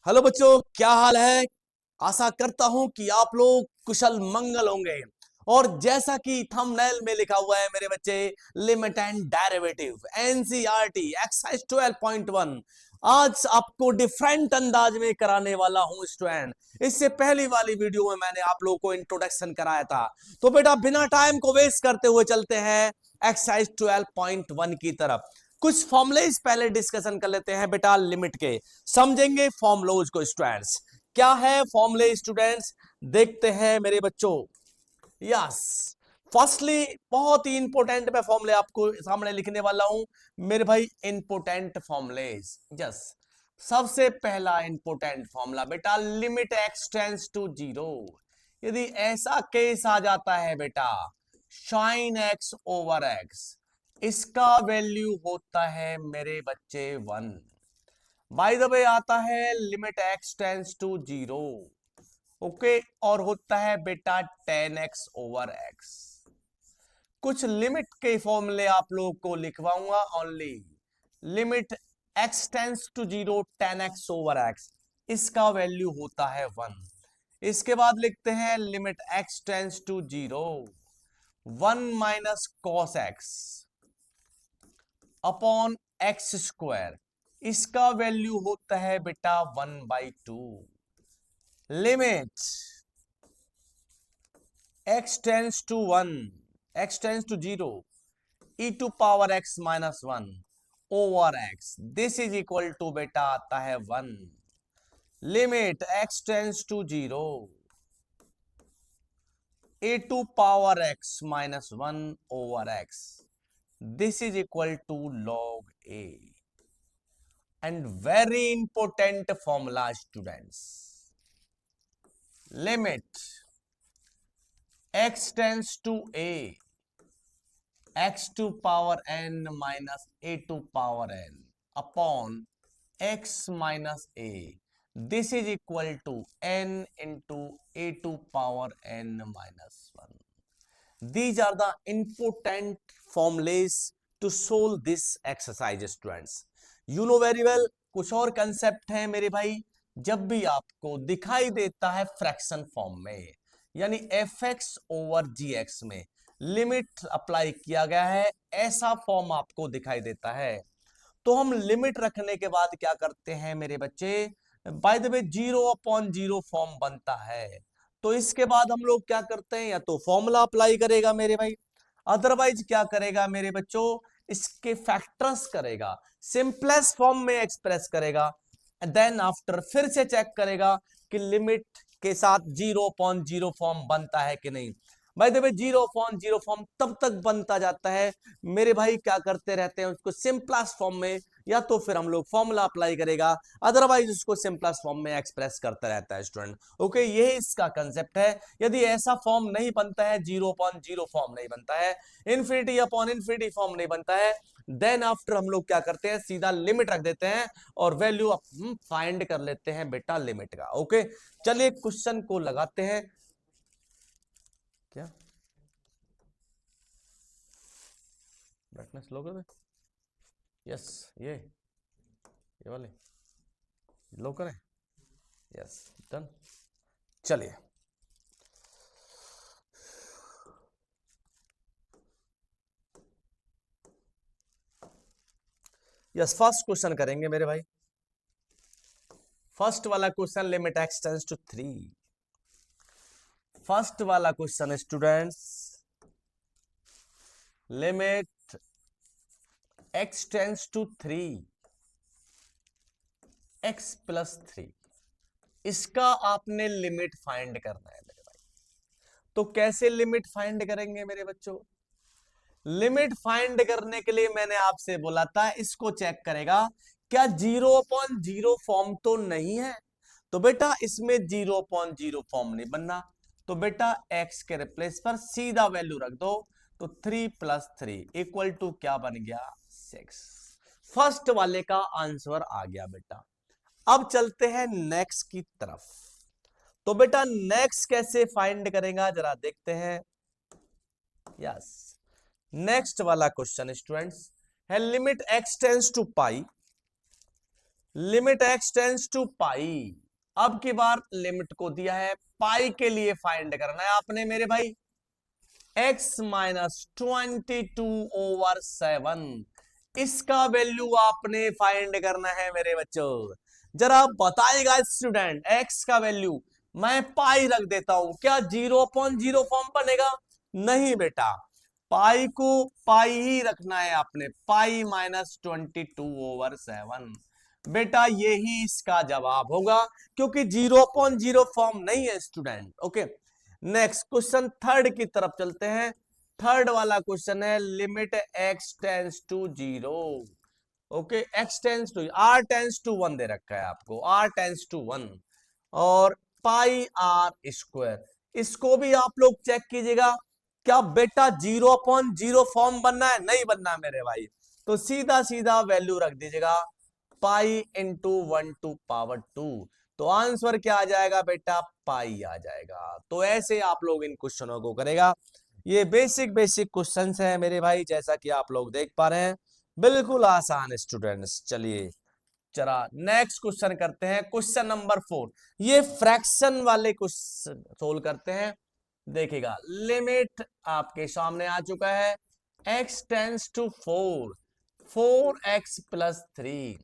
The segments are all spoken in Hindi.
हेलो बच्चों, क्या हाल है। आशा करता हूं कि आप लोग कुशल मंगल होंगे। और जैसा कि थंबनेल में लिखा हुआ है मेरे बच्चे, limit and derivative NCERT exercise 12.1 आज आपको डिफरेंट अंदाज में कराने वाला हूं स्टूडेंट। इससे पहली वाली वीडियो में मैंने आप लोगों को इंट्रोडक्शन कराया था। तो बेटा बिना टाइम को वेस्ट करते हुए चलते हैं एक्सरसाइज 12.1 की तरफ। कुछ फॉर्मुलेज पहले डिस्कशन कर लेते हैं बेटा लिमिट के, समझेंगे फॉर्मुलोज को स्टूडेंट्स। क्या है फॉर्मूले स्टूडेंट्स, देखते हैं मेरे बच्चों। यस, फर्स्टली बहुत ही इंपॉर्टेंट मैं फॉर्मूले आपको सामने लिखने वाला हूं मेरे भाई, इंपॉर्टेंट फॉर्मुलेज। यस, सबसे पहला इंपॉर्टेंट फॉर्मूला बेटा, limit x tends to zero. यदि ऐसा केस आ जाता है बेटा, साइन एक्स ओवर एक्स, इसका वैल्यू होता है मेरे बच्चे 1। बाय द वे आता है limit x tends to zero, okay, और होता है बेटा 10x ओवर एक्स। कुछ लिमिट के फॉर्मूले आप लोगों को लिखवाऊंगा only. Limit x tends to zero 10x over x, इसका वैल्यू होता है 1। इसके बाद लिखते हैं limit x tends to zero 1 minus cos X upon X square, इसका वैल्यू होता है बेटा 1/2। Limit x tends to 1, x tends to 0, e to power x minus 1 over x, this is equal to बेटा आता है 1। Limit x tends to 0, a to power x minus 1 over x, this is equal to log a। And very important formula students, limit x tends to a, x to power n minus a to power n upon x minus a, this is equal to n into a to power n minus 1। These are the important formulae to solve this exercise students. You know very well, कुछ और कंसेप्ट है मेरे भाई। जब भी आपको दिखाई देता है फ्रैक्शन फॉर्म में, यानी fx ओवर gx में लिमिट अप्लाई किया गया है, ऐसा फॉर्म आपको दिखाई देता है, तो हम लिमिट रखने के बाद क्या करते हैं मेरे बच्चे, बाय द वे 0/0 फॉर्म बनता है। तो इसके बाद हम लोग क्या करते हैं, या तो फॉर्मूला अप्लाई करेगा मेरे भाई, अदरवाइज क्या करेगा मेरे बच्चों, इसके फैक्टर्स करेगा, सिंपलेस्ट फॉर्म में एक्सप्रेस करेगा, देन आफ्टर फिर से चेक करेगा कि लिमिट के साथ 0/0 फॉर्म बनता है कि नहीं। भाई देखिए 0/0 फॉर्म तब तक बनता जाता है मेरे भाई, क्या करते रहते हैं उसको सिंपलेस्ट फॉर्म में, या तो फिर हम लोग फॉर्मूला अप्लाई करेगा, अदरवाइज उसको सिंपलेस्ट फॉर्म में एक्सप्रेस करता रहता है स्टूडेंट। ओके, ये इसका कंसेप्ट है। यदि ऐसा फॉर्म नहीं बनता है, 0/0 फॉर्म नहीं बनता है, इन्फिनिटी अपॉन इन्फिनिटी फॉर्म नहीं बनता है, देन आफ्टर हम लोग क्या करते हैं, सीधा लिमिट रख देते हैं और वैल्यू फाइंड कर लेते हैं बेटा लिमिट का। ओके, चलिए क्वेश्चन को लगाते हैं। क्या ब्राइटनेस लो कर दे? यस, ये वाले लो करें। Yes, done. चलिए, यस फर्स्ट क्वेश्चन करेंगे मेरे भाई। फर्स्ट वाला question, limit x tends to 3। First वाला question students, limit x tends to 3, X plus 3, इसका आपने लिमिट फाइंड करना है मेरे भाई। तो कैसे लिमिट फाइंड करेंगे मेरे बच्चों, लिमिट फाइंड करने के लिए मैंने आपसे बोला था इसको चेक करेगा, क्या 0/0 फॉर्म तो नहीं है। तो बेटा इसमें 0/0 फॉर्म नहीं बनना, तो बेटा x के रिप्लेस पर सीधा वैल्यू रख दो, तो 3 + 3 इक्वल टू क्या बन गया, 6। फर्स्ट वाले का आंसर आ गया बेटा। अब चलते हैं नेक्स्ट की तरफ। तो बेटा नेक्स्ट कैसे फाइंड करेगा जरा देखते हैं। यस, नेक्स्ट वाला क्वेश्चन स्टूडेंट्स है, limit x tends to pi, limit x tends to pi. अब की बार लिमिट को दिया है पाई के लिए फाइंड करना है आपने मेरे भाई। x माइनस 22/7 इसका वैल्यू आपने फाइंड करना है मेरे बच्चों। जरा बताइएगा स्टूडेंट, x का वैल्यू मैं पाई रख देता हूं, क्या 0/0 फॉर्म बनेगा? नहीं बेटा, पाई को पाई ही रखना है आपने, पाई माइनस 22/7। बेटा यही इसका जवाब होगा, क्योंकि 0/0 फॉर्म नहीं है student. Okay, next question third की तरफ चलते हैं। थर्ड वाला क्वेश्चन है limit x tends to 0। Okay, x tends to r tends to 1 दे रखा है आपको, r टेंस टू 1 और पाई r स्क्वायर। इसको भी आप लोग चेक कीजिएगा, क्या बेटा 0/0 फॉर्म बनना है? नहीं बनना मेरे भाई, तो सीधा सीधा वैल्यू रख दीजिएगा पाई इंटू 1/2। तो आंसर क्या आ जाएगा बेटा? पाई आ जाएगा। तो ऐसे आप लोग इन क्वेश्चनों को करेगा। ये बेसिक बेसिक क्वेश्चंस हैं मेरे भाई, जैसा कि आप लोग देख पा रहे हैं, बिल्कुल आसान स्टूडेंट्स। चलिए चला नेक्स्ट क्वेश्चन करते हैं, क्वेश्चन नंबर 4। ये फ्रैक्शन वाले क्वेश्चन सोल्व करते हैं। देखिएगा, लिमिट आपके सामने आ चुका है, x tends to 4x plus 3।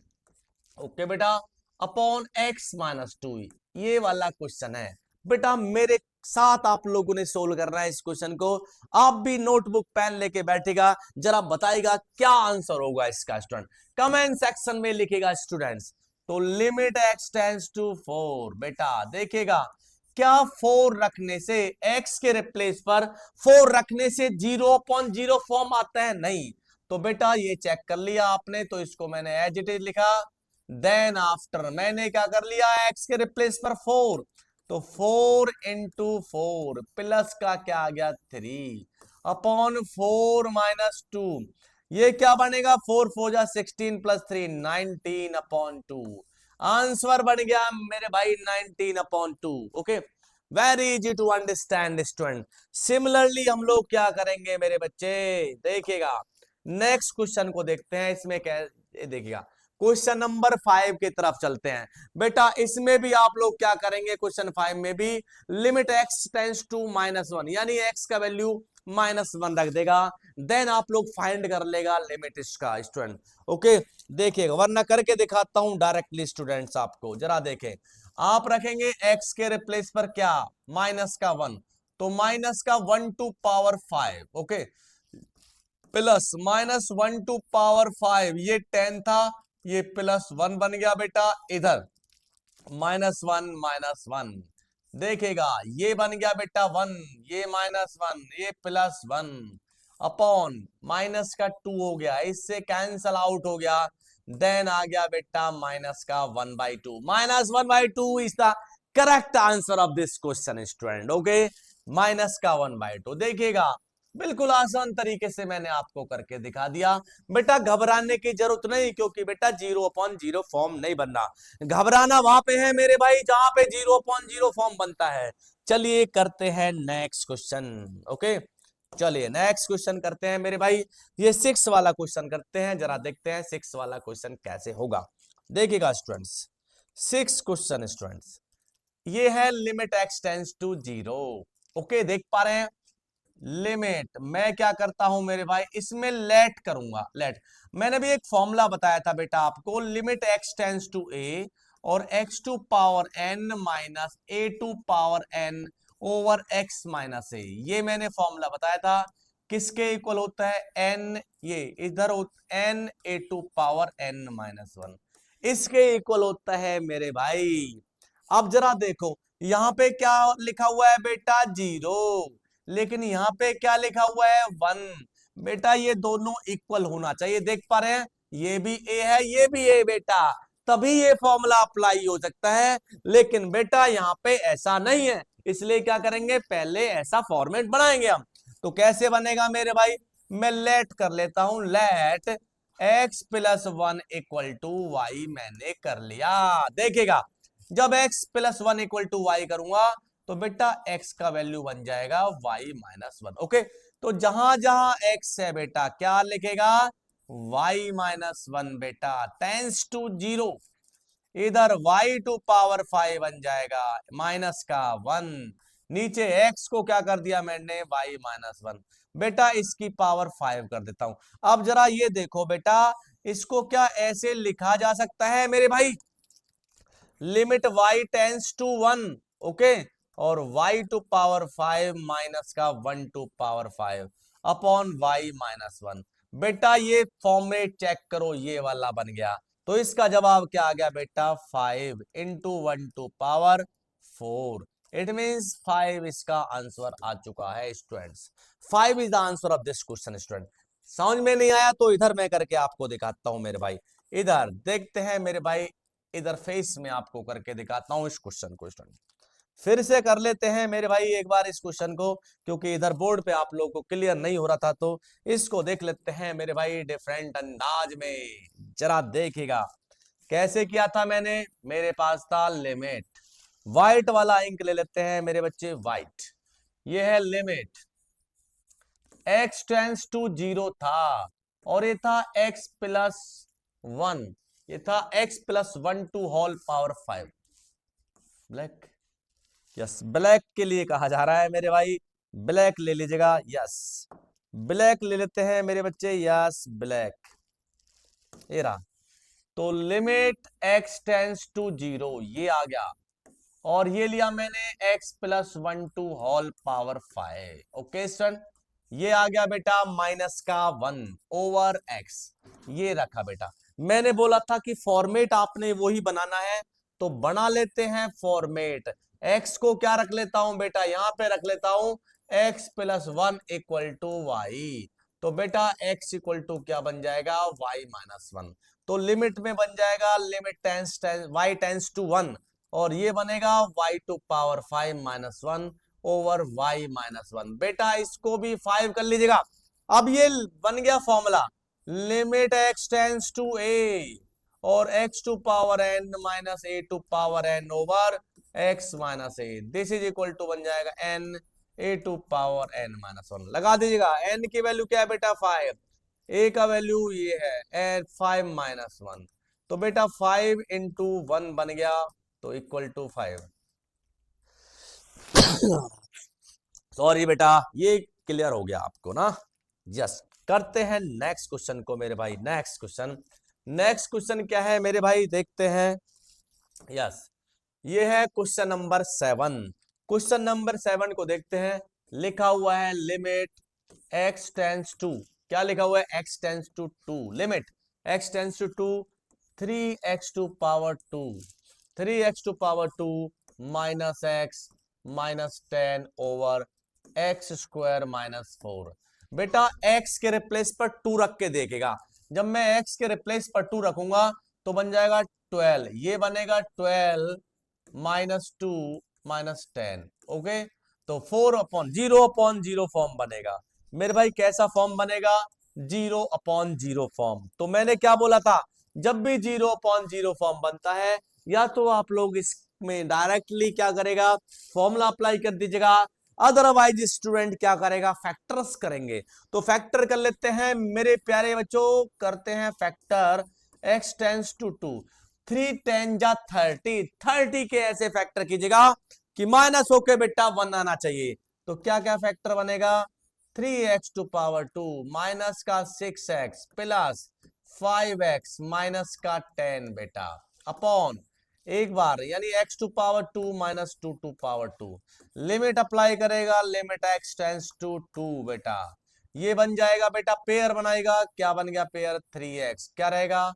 Okay बेटा, अपॉन x माइनस 2। ये वाला क्वेश्चन है बेटा, मेरे साथ आप लोगों ने सोल्व करना है इस क्वेश्चन को। आप भी नोटबुक पेन लेके बैठेगा, जरा बताइएगा क्या आंसर होगा इसका स्टूडेंट, कमेंट सेक्शन में लिखेगा स्टूडेंट्स। तो लिमिट x टेंस टू 4, बेटा देखिएगा, क्या 4 रखने से x के रिप्लेस पर 4 रखने से 0/0 फॉर्म आता है? नहीं। तो बेटा ये चेक कर लिया आपने, तो इसको मैंने एज इट इज लिखा। देन आफ्टर मैंने क्या कर लिया, x के रिप्लेस पर 4, तो 4 इंटू 4 प्लस का क्या आ गया 3 अपॉन 4 माइनस 2। ये क्या बनेगा, 4 4 जा 16 प्लस 3 19/2। आंसर बन गया मेरे भाई 19/2। Okay, very easy to understand student. Similarly हम लोग क्या करेंगे मेरे बच्चे, देखिएगा नेक्स्ट क्वेश्चन को देखते हैं। इसमें क्या देखिएगा, क्वेश्चन नंबर 5 की तरफ चलते हैं। बेटा इसमें भी आप लोग क्या करेंगे, क्वेश्चन 5 में भी लिमिट x टेंस टू -1, यानी x का वैल्यू -1 रख देगा। देन आप लोग फाइंड कर लेगा लिमिट इसका स्टूडेंट। ओके, देखिएगा, वरना करके दिखाता हूं डायरेक्टली स्टूडेंट्स आपको, जरा देखें। आप रखेंगे x के रिप्लेस पर क्या, -1, तो -1/5। ओके, प्लस -1/5, ये 10 था, ये +1 बन गया बेटा इधर, -1 देखेगा, ये बन गया बेटा 1, ये -1, ये +1 अपॉन माइनस का 2 हो गया, इससे कैंसल आउट हो गया। देन आ गया बेटा माइनस का 1/2। -1/2 is the correct answer of this question student. Okay, minus का 1/2 देखिएगा, बिल्कुल आसान तरीके से मैंने आपको करके दिखा दिया। बेटा घबराने की जरूरत नहीं, क्योंकि बेटा 0/0 फॉर्म नहीं बनना। घबराना वहां पे है मेरे भाई जहां पे 0/0 फॉर्म बनता है। चलिए करते हैं नेक्स्ट क्वेश्चन। ओके, चलिए नेक्स्ट क्वेश्चन करते हैं मेरे भाई। ये 6 वाला क्वेश्चन करते हैं, जरा देखते हैं 6 वाला क्वेश्चन कैसे होगा। देखिएगा स्टूडेंट्स, 6 क्वेश्चन स्टूडेंट्स, ये है limit x tends to 0। Okay, देख पा रहे हैं, लिमिट मैं क्या करता हूं मेरे भाई, इसमें लेट करूंगा। लेट मैंने भी एक फॉर्मूला बताया था बेटा आपको, limit x tends to a और x to power n minus a to power n over x minus a, ये मैंने फॉर्मूला बताया था। किसके इक्वल होता है, n, ये इधर n a to power n minus 1, इसके इक्वल होता है मेरे भाई। अब जरा देखो, यहां पे क्या लिखा हुआ है बेटा 0, लेकिन यहाँ पे क्या लिखा हुआ है 1। बेटा ये दोनों इक्वल होना चाहिए, देख पा रहे हैं, ये भी a है ये भी a बेटा, तभी ये फॉर्मूला अप्लाई हो सकता है। लेकिन बेटा यहाँ पे ऐसा नहीं है, इसलिए क्या करेंगे, पहले ऐसा फॉर्मेट बनाएंगे हम। तो कैसे बनेगा मेरे भाई, मैं लेट कर लेता हूं, let x plus 1 equal to y मैंने कर लिया। देखिएगा, जब x plus 1 equal to y करूंगा तो बेटा x का वैल्यू बन जाएगा y माइनस 1। ओके, तो जहां जहां x है बेटा क्या लिखेगा, y माइनस 1 बेटा टेंस टू 0। इधर y टू पावर 5 बन जाएगा माइनस का 1, नीचे x को क्या कर दिया मैंने y माइनस 1। बेटा इसकी पावर 5 कर देता हूं। अब जरा ये देखो बेटा, इसको क्या ऐसे लिखा जा सकता है मेरे भाई, limit y tends to 1, okay, और y टू पावर 5 माइनस का 1 to power 5 upon y minus 1। बेटा ये फॉर्मेट चेक करो, ये वाला बन गया। तो इसका जवाब क्या आ गया बेटा, 5 into 1 to power 4। It means 5 इसका आंसर आ चुका है students. 5 is the answer of this question student. समझ में नहीं आया तो इधर मैं करके आपको दिखाता हूं मेरे भाई, इधर देखते हैं मेरे भाई, इधर फेस में आपको करके दिखाता हूं इस क्वेश्चन को स्टूडेंट। फिर से कर लेते हैं मेरे भाई एक बार इस क्वेश्चन को, क्योंकि इधर बोर्ड पे आप लोगों को क्लियर नहीं हो रहा था, तो इसको देख लेते हैं मेरे भाई डिफरेंट अंदाज में। जरा देखिएगा कैसे किया था मैंने। मेरे पास था लिमिट, व्हाइट वाला इंक ले लेते हैं मेरे बच्चे, व्हाइट। ये है लिमिट x टेंस टू 0 था, और ये था x प्लस 1, ये था x plus 1 to whole power 5। Black, yes black के लिए कहा जा रहा है मेरे भाई, ब्लैक ले लीजिएगा, यस ब्लैक ले लेते हैं मेरे बच्चे, यस ब्लैक। ये रहा, तो लिमिट x टेंस टू 0 ये आ गया, और ये लिया मैंने x plus 1 to whole power 5, okay student. ये आ गया बेटा माइनस का 1 ओवर x, ये रखा बेटा। मैंने बोला था कि फॉर्मेट आपने वही बनाना है, तो बना लेते हैं फॉर्मेट। x को क्या रख लेता हूं बेटा, यहां पे रख लेता हूं x plus 1 equal to Y. तो बेटा x इक्वल टू क्या बन जाएगा, y माइनस 1। तो लिमिट में बन जाएगा limit tends y tends to 1, और ये बनेगा y to power 5 minus 1 over y minus 1। बेटा इसको भी 5 कर लीजिएगा। अब ये बन गया formula, limit x tends to a और x to power n minus a to power n over x minus a, this is equal to बन जाएगा n a to power n minus 1। लगा दीजिएगा, n की वैल्यू क्या है बेटा 5, a का वैल्यू ये है 5 माइनस 1। तो बेटा 5 इंटू 1 बन गया, तो इक्वल टू 5। सॉरी बेटा, ये क्लियर हो गया आपको ना। यस, करते हैं नेक्स्ट क्वेश्चन को मेरे भाई। नेक्स्ट क्वेश्चन, नेक्स्ट क्वेश्चन क्या है मेरे भाई, देखते हैं। यस, ये है क्वेश्चन नंबर 7। क्वेश्चन नंबर 7 को देखते हैं। लिखा हुआ है लिमिट x टेंस टू, क्या लिखा हुआ है, x tends to 2, limit x tends to 2 3x to power 2, 3x to power 2 minus x minus 10 over x square minus 4। बेटा x के रिप्लेस पर 2 रख के देखेगा। जब मैं x के रिप्लेस पर 2 रखूंगा तो बन जाएगा 12, ये बनेगा 12 माइनस 2 माइनस 10, ओके। तो 4 अपॉन जीरो फॉर्म बनेगा मेरे भाई। कैसा फॉर्म बनेगा, 0 अपॉन 0 फॉर्म। तो मैंने क्या बोला था, जब भी 0 अपॉन 0 फॉर्म बनता है, या तो आप लोग इसमें डायरेक्टली क्या करेगा, फॉर्मूला अप्लाई कर दीजिएगा, अदरवाइज स्टूडेंट क्या करेगा, फैक्टर्स करेंगे। तो फैक्टर कर लेते हैं मेरे प्यारे बच्चों, करते हैं फैक्टर। x टेंस टू 2, 3 10 जा 30, 30 के ऐसे फैक्टर कीजिएगा कि माइनस होके बेटा 1 आना चाहिए। तो क्या क्या फैक्टर बनेगा, 3x टू पावर 2 माइनस का 6x प्लस 5x माइनस का 10 बेटा अपॉन एक बार, यानी x to power 2 minus 2 to power 2। Limit apply करेगा, लिमिट x टेंस टू 2 बेटा, ये बन जाएगा बेटा, पेयर बनाएगा, क्या बन गया पेयर, 3x क्या रहेगा,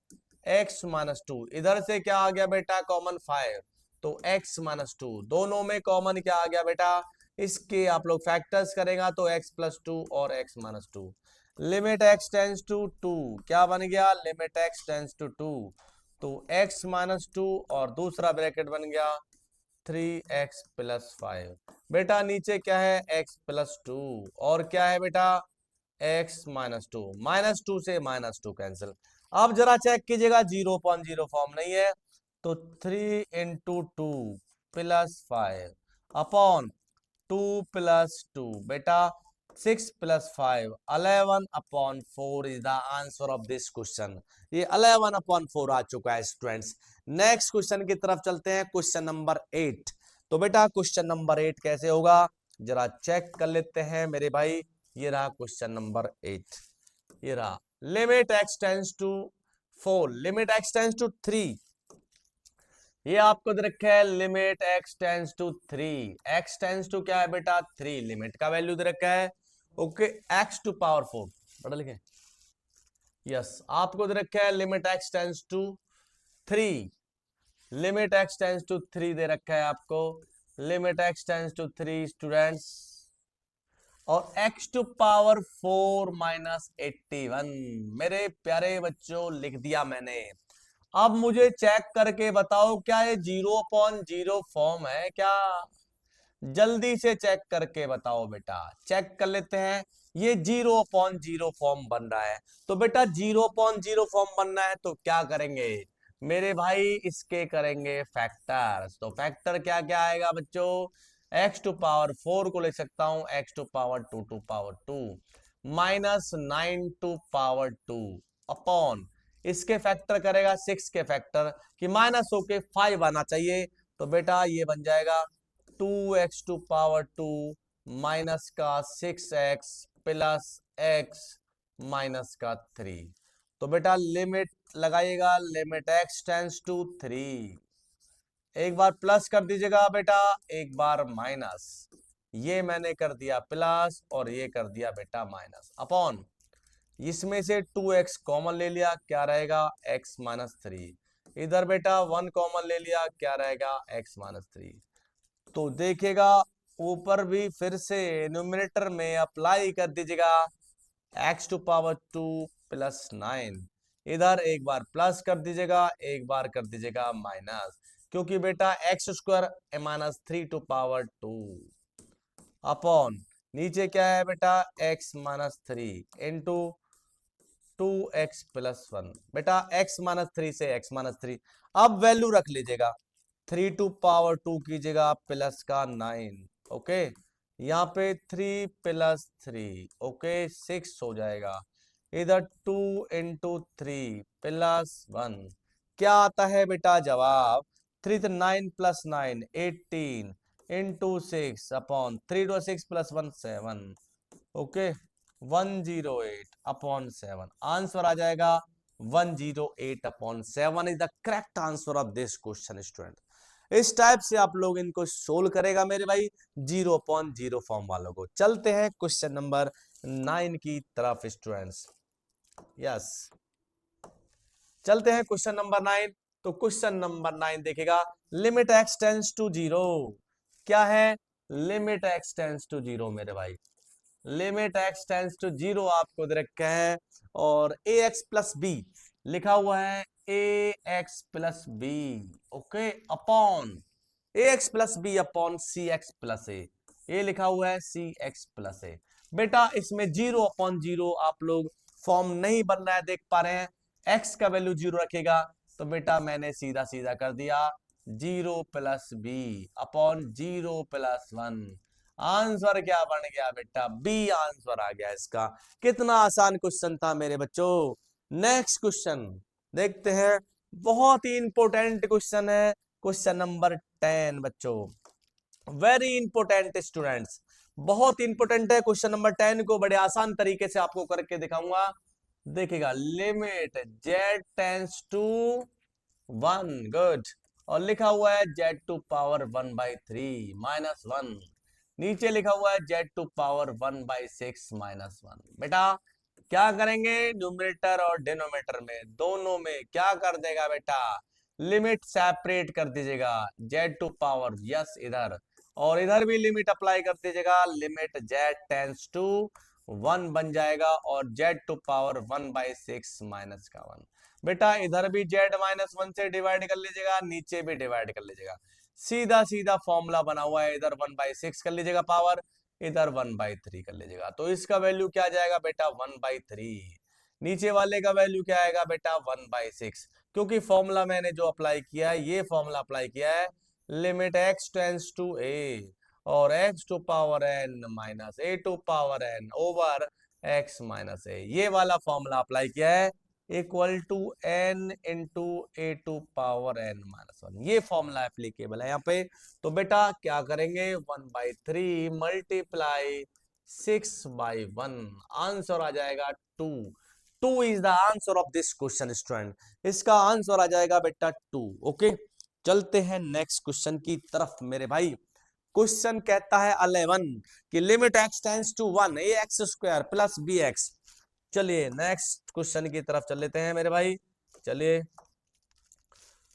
x माइनस 2। इधर से क्या आ गया बेटा, कॉमन 5, तो x माइनस 2, दोनों में कॉमन क्या आ गया बेटा, इसके आप लोग फैक्टर्स करेगा तो x प्लस 2 और x minus 2। Limit x tends to 2 क्या बन गया, लिमिट x टेंस टू 2, तो x माइनस 2 और दूसरा ब्रैकेट बन गया 3x प्लस 5। बेटा नीचे क्या है, x प्लस 2 और क्या है बेटा, x माइनस 2, माइनस 2 से माइनस 2 कैंसिल। अब जरा चेक कीजिएगा, 0 अपॉन 0 फॉर्म नहीं है, तो 3 इंटू 2 प्लस 5 अपॉन 2 प्लस 2 बेटा 6 plus 5 11 upon 4 is the answer of this question. ये 11 अपॉन 4 आ चुका है स्टूडेंट्स। नेक्स्ट क्वेश्चन की तरफ चलते हैं, क्वेश्चन नंबर 8। तो बेटा क्वेश्चन नंबर 8 कैसे होगा, जरा चेक कर लेते हैं मेरे भाई। ये रहा क्वेश्चन नंबर 8, ये रहा। Limit x tends to 4, limit x tends to 3, ये आपको दे रखा है limit x tends to 3, x tends to क्या है बेटा 3, लिमिट का वैल्यू दे रखा है ओके एक्स टू पावर 4, पढ़ लिखे यस। आपको दे रखा है limit x tends to 3, limit x tends to 3 दे रखा है आपको, limit x tends to 3 students, और x टू पावर 4 माइनस 81। मेरे प्यारे बच्चों लिख दिया मैंने। अब मुझे चेक करके बताओ क्या ये 0/0 फॉर्म है क्या, जल्दी से चेक करके बताओ बेटा, चेक कर लेते हैं। ये 0/0 फॉर्म बन रहा है, तो बेटा 0/0 फॉर्म बनना है तो क्या करेंगे मेरे भाई, इसके करेंगे फैक्टर्स। तो फैक्टर क्या क्या आएगा बच्चों, x टू पावर 4 को लिख सकता हूं x to power 2 to power 2 minus 9 to power 2 upon, इसके फैक्टर करेगा 6 के फैक्टर कि माइनस होके 5 आना चाहिए, तो बेटा ये बन जाएगा 2x टू पावर 2 माइनस का 6x प्लस x माइनस का 3। तो बेटा लिमिट लगाइएगा, लिमिट x टेंस टू 3, एक बार प्लस कर दीजिएगा बेटा, एक बार माइनस, ये मैंने कर दिया प्लस और ये कर दिया बेटा माइनस, अपॉन इसमें से 2x कॉमन ले लिया, क्या रहेगा x माइनस 3, इधर बेटा 1 कॉमन ले लिया, क्या रहेगा x माइनस 3। तो देखिएगा ऊपर भी फिर से न्यूमरेटर में अप्लाई कर दीजिएगा x टू पावर 2 प्लस 9, इधर एक बार प्लस कर दीजिएगा, एक बार कर दीजिएगा माइनस, क्योंकि बेटा x square minus 3 to power 2 upon नीचे क्या है बेटा x minus 3 into 2x plus 1, बेटा x माइनस 3 से x माइनस 3, अब वैल्यू रख लीजिएगा, 3 टू पावर 2 कीजिएगा प्लस का 9 ओके, यहाँ पे 3 प्लस 3 ओके 6 हो जाएगा, इधर 2 इंटू 3 प्लस 1, क्या आता है बेटा जवाब 3 to 9 plus 9 18 into 6 upon 3 to 6 plus 1 7 okay 108 upon 7, answer आ जाएगा 108 upon 7 is the correct answer of this question student. इस टाइप से आप लोग इनको सोल्व करेगा मेरे भाई 0/0 फॉर्म वालों को। चलते हैं क्वेश्चन नंबर 9 की तरफ स्टूडेंट्स, यस चलते हैं क्वेश्चन नंबर 9। तो क्वेश्चन नंबर 9 देखेगा लिमिट एक्स टेंस टू 0, क्या है लिमिट एक्स टेंस टू 0 मेरे भाई, लिमिट एक्स टेंस टू 0 आपको दे रखा है, और ए एक्स प्लस बी लिखा हुआ है, A X plus B okay upon A X plus B upon C X plus A, ये लिखा हुआ है सी एक्स प्लस ए। बेटा इसमें 0/0 आप लोग फॉर्म नहीं बन रहा है, देख पा रहे हैं, एक्स का वैल्यू 0 रखेगा, तो बेटा मैंने सीधा सीधा कर दिया 0 plus B upon 0 plus 1, answer क्या बन गया बेटा बी आंसर आ गया इसका। कितना आसान क्वेश्चन था मेरे बच्चों। नेक्स्ट क्वेश्चन देखते हैं, बहुत ही इंपॉर्टेंट क्वेश्चन है, क्वेश्चन नंबर 10 बच्चों, वेरी इंपॉर्टेंट स्टूडेंट्स, बहुत इंपॉर्टेंट है क्वेश्चन नंबर 10 को बड़े आसान तरीके से आपको करके दिखाऊंगा। देखिएगा limit z tends to 1 good, और लिखा हुआ है z टू पावर 1/3 माइनस 1, नीचे लिखा हुआ है z टू पावर 1/6 माइनस 1। बेटा क्या करेंगे न्यूमरेटर और डिनोमिनेटर में दोनों में क्या कर देगा बेटा, लिमिट सेपरेट कर दीजिएगा, z टू पावर यस इधर, और इधर भी लिमिट अप्लाई कर दीजिएगा, लिमिट z टेंस टू 1 बन जाएगा, और z टू पावर 1/6 माइनस का 1। बेटा इधर भी z माइनस 1 से डिवाइड कर लीजिएगा, नीचे भी डिवाइड कर लीजिएगा, सीधा सीधा फॉर्मूला बना हुआ है, इधर 1/6 कर लीजिएगा पावर, इधर 1/3 कर लीजिएगा, तो इसका वैल्यू क्या जाएगा बेटा 1/3, नीचे वाले का वैल्यू क्या आएगा बेटा 1/6, क्योंकि फॉर्मूला मैंने जो अप्लाई किया है, ये फॉर्मूला अप्लाई किया है, limit x tends to a और x to power n minus a to power n over x minus a, ये वाला फॉर्मूला अप्लाई किया है, equal to n into a to power n minus one. ये फॉर्मूला एप्लीकेबल है यहाँ पे। तो बेटा क्या करेंगे, 1/3 मल्टीप्लाई 6/1, आंसर आ जाएगा 2। 2 is the answer of this question student, इसका आंसर आ जाएगा बेटा 2। ओके, चलते हैं नेक्स्ट क्वेश्चन की तरफ मेरे भाई। क्वेश्चन कहता है 11 कि limit x tends to 1 a x square plus B x. चलिए नेक्स्ट क्वेश्चन की तरफ चल लेते हैं मेरे भाई। चलिए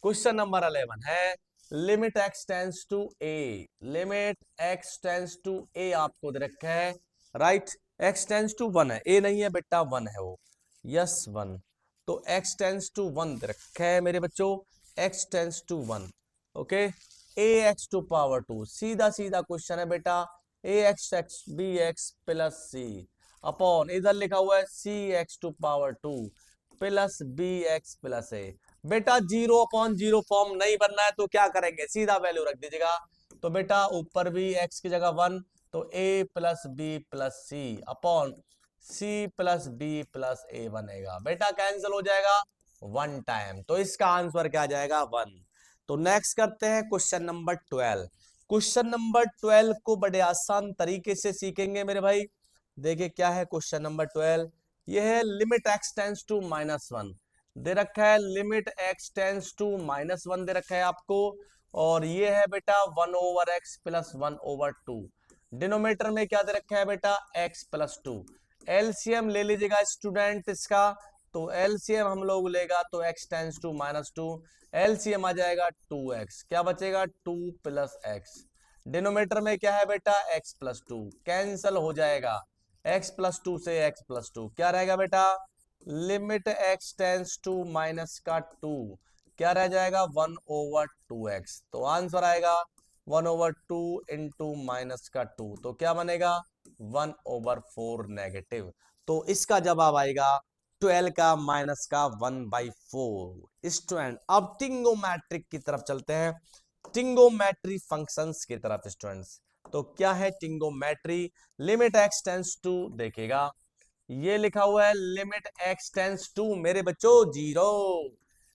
क्वेश्चन नंबर 11 है limit x tends to A, limit x tends to A आपको दे रखा है, राइट। x टेंड्स टू 1 है, ए नहीं है बेटा 1 है वो, यस 1। तो x टेंड्स टू 1 दे रखा है मेरे बच्चों, x tends to 1। Okay, A X to power 2, सीधा सीधा क्वेश्चन है बेटा, A X X B X plus C upon इधर लिखा हुआ है C X to power 2 plus B X plus A. बेटा 0/0 फॉर्म नहीं बनना है तो क्या करेंगे, सीधा वैल्यू रख दीजिएगा। तो बेटा ऊपर भी x की जगह 1, तो a plus B plus C upon C plus B plus A बनेगा। बेटा कैंसिल हो जाएगा 1 टाइम, तो इसका आंसर क्या आ जाएगा 1। तो नेक्स्ट करते हैं क्वेश्चन नंबर 12। क्वेश्चन नंबर 12 को बड़े आसान तरीके से सीखेंगे मेरे भाई। देखिए क्या है क्वेश्चन नंबर 12, ये है लिमिट x टेंड्स टू -1 दे रखा है, लिमिट x टेंड्स टू -1 दे रखा है आपको, और ये है बेटा 1/x प्लस 1/2। डिनोमिनेटर में क्या दे रखा है बेटा x प्लस 2। एलसीएम ले लीजिएगा स्टूडेंट इसका, तो एलसीएम हम लोग लेगा तो x टेंड्स टू -2, एलसीएम आ जाएगा 2x, क्या बचेगा 2 प्लस x। डिनोमिनेटर में क्या है बेटा x प्लस 2, कैंसल हो जाएगा, x प्लस 2 से x प्लस 2 क्या रहेगा बेटा, limit x tends to minus का 2 क्या रह जाएगा 1/2x। तो आंसर आएगा 1/2 इंटू माइनस का 2, तो क्या बनेगा 1/4 नेगेटिव। तो इसका जवाब आएगा 12 का माइनस का 1/4। स्टूडेंट अब ट्रिग्नोमेट्रिक की तरफ चलते हैं, ट्रिग्नोमेट्री फंक्शंस की तरफ स्टूडेंट्स। तो क्या है trigonometry, limit x tends to, देखिएगा ये लिखा हुआ है लिमिट x टेंड्स टू मेरे बच्चों 0,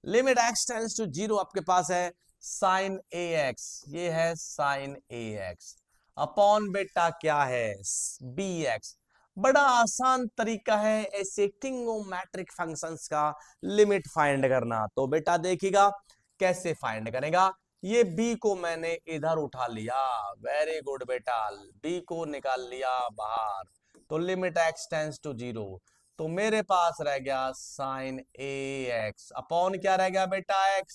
लिमिट x टेंड्स टू 0 आपके पास है साइन ax, ये है साइन ax अपॉन बेटा क्या है bx। बड़ा आसान तरीका है ऐसे ट्रिग्नोमेट्रिक फंक्शंस का लिमिट फाइंड करना। तो बेटा देखिएगा कैसे फाइंड करेगा, ये b को मैंने इधर उठा लिया, वेरी गुड बेटा, b को निकाल लिया बाहर, तो लिमिट x टेंड्स टू 0, तो मेरे पास रह गया साइन ax अपॉन क्या रह गया बेटा x।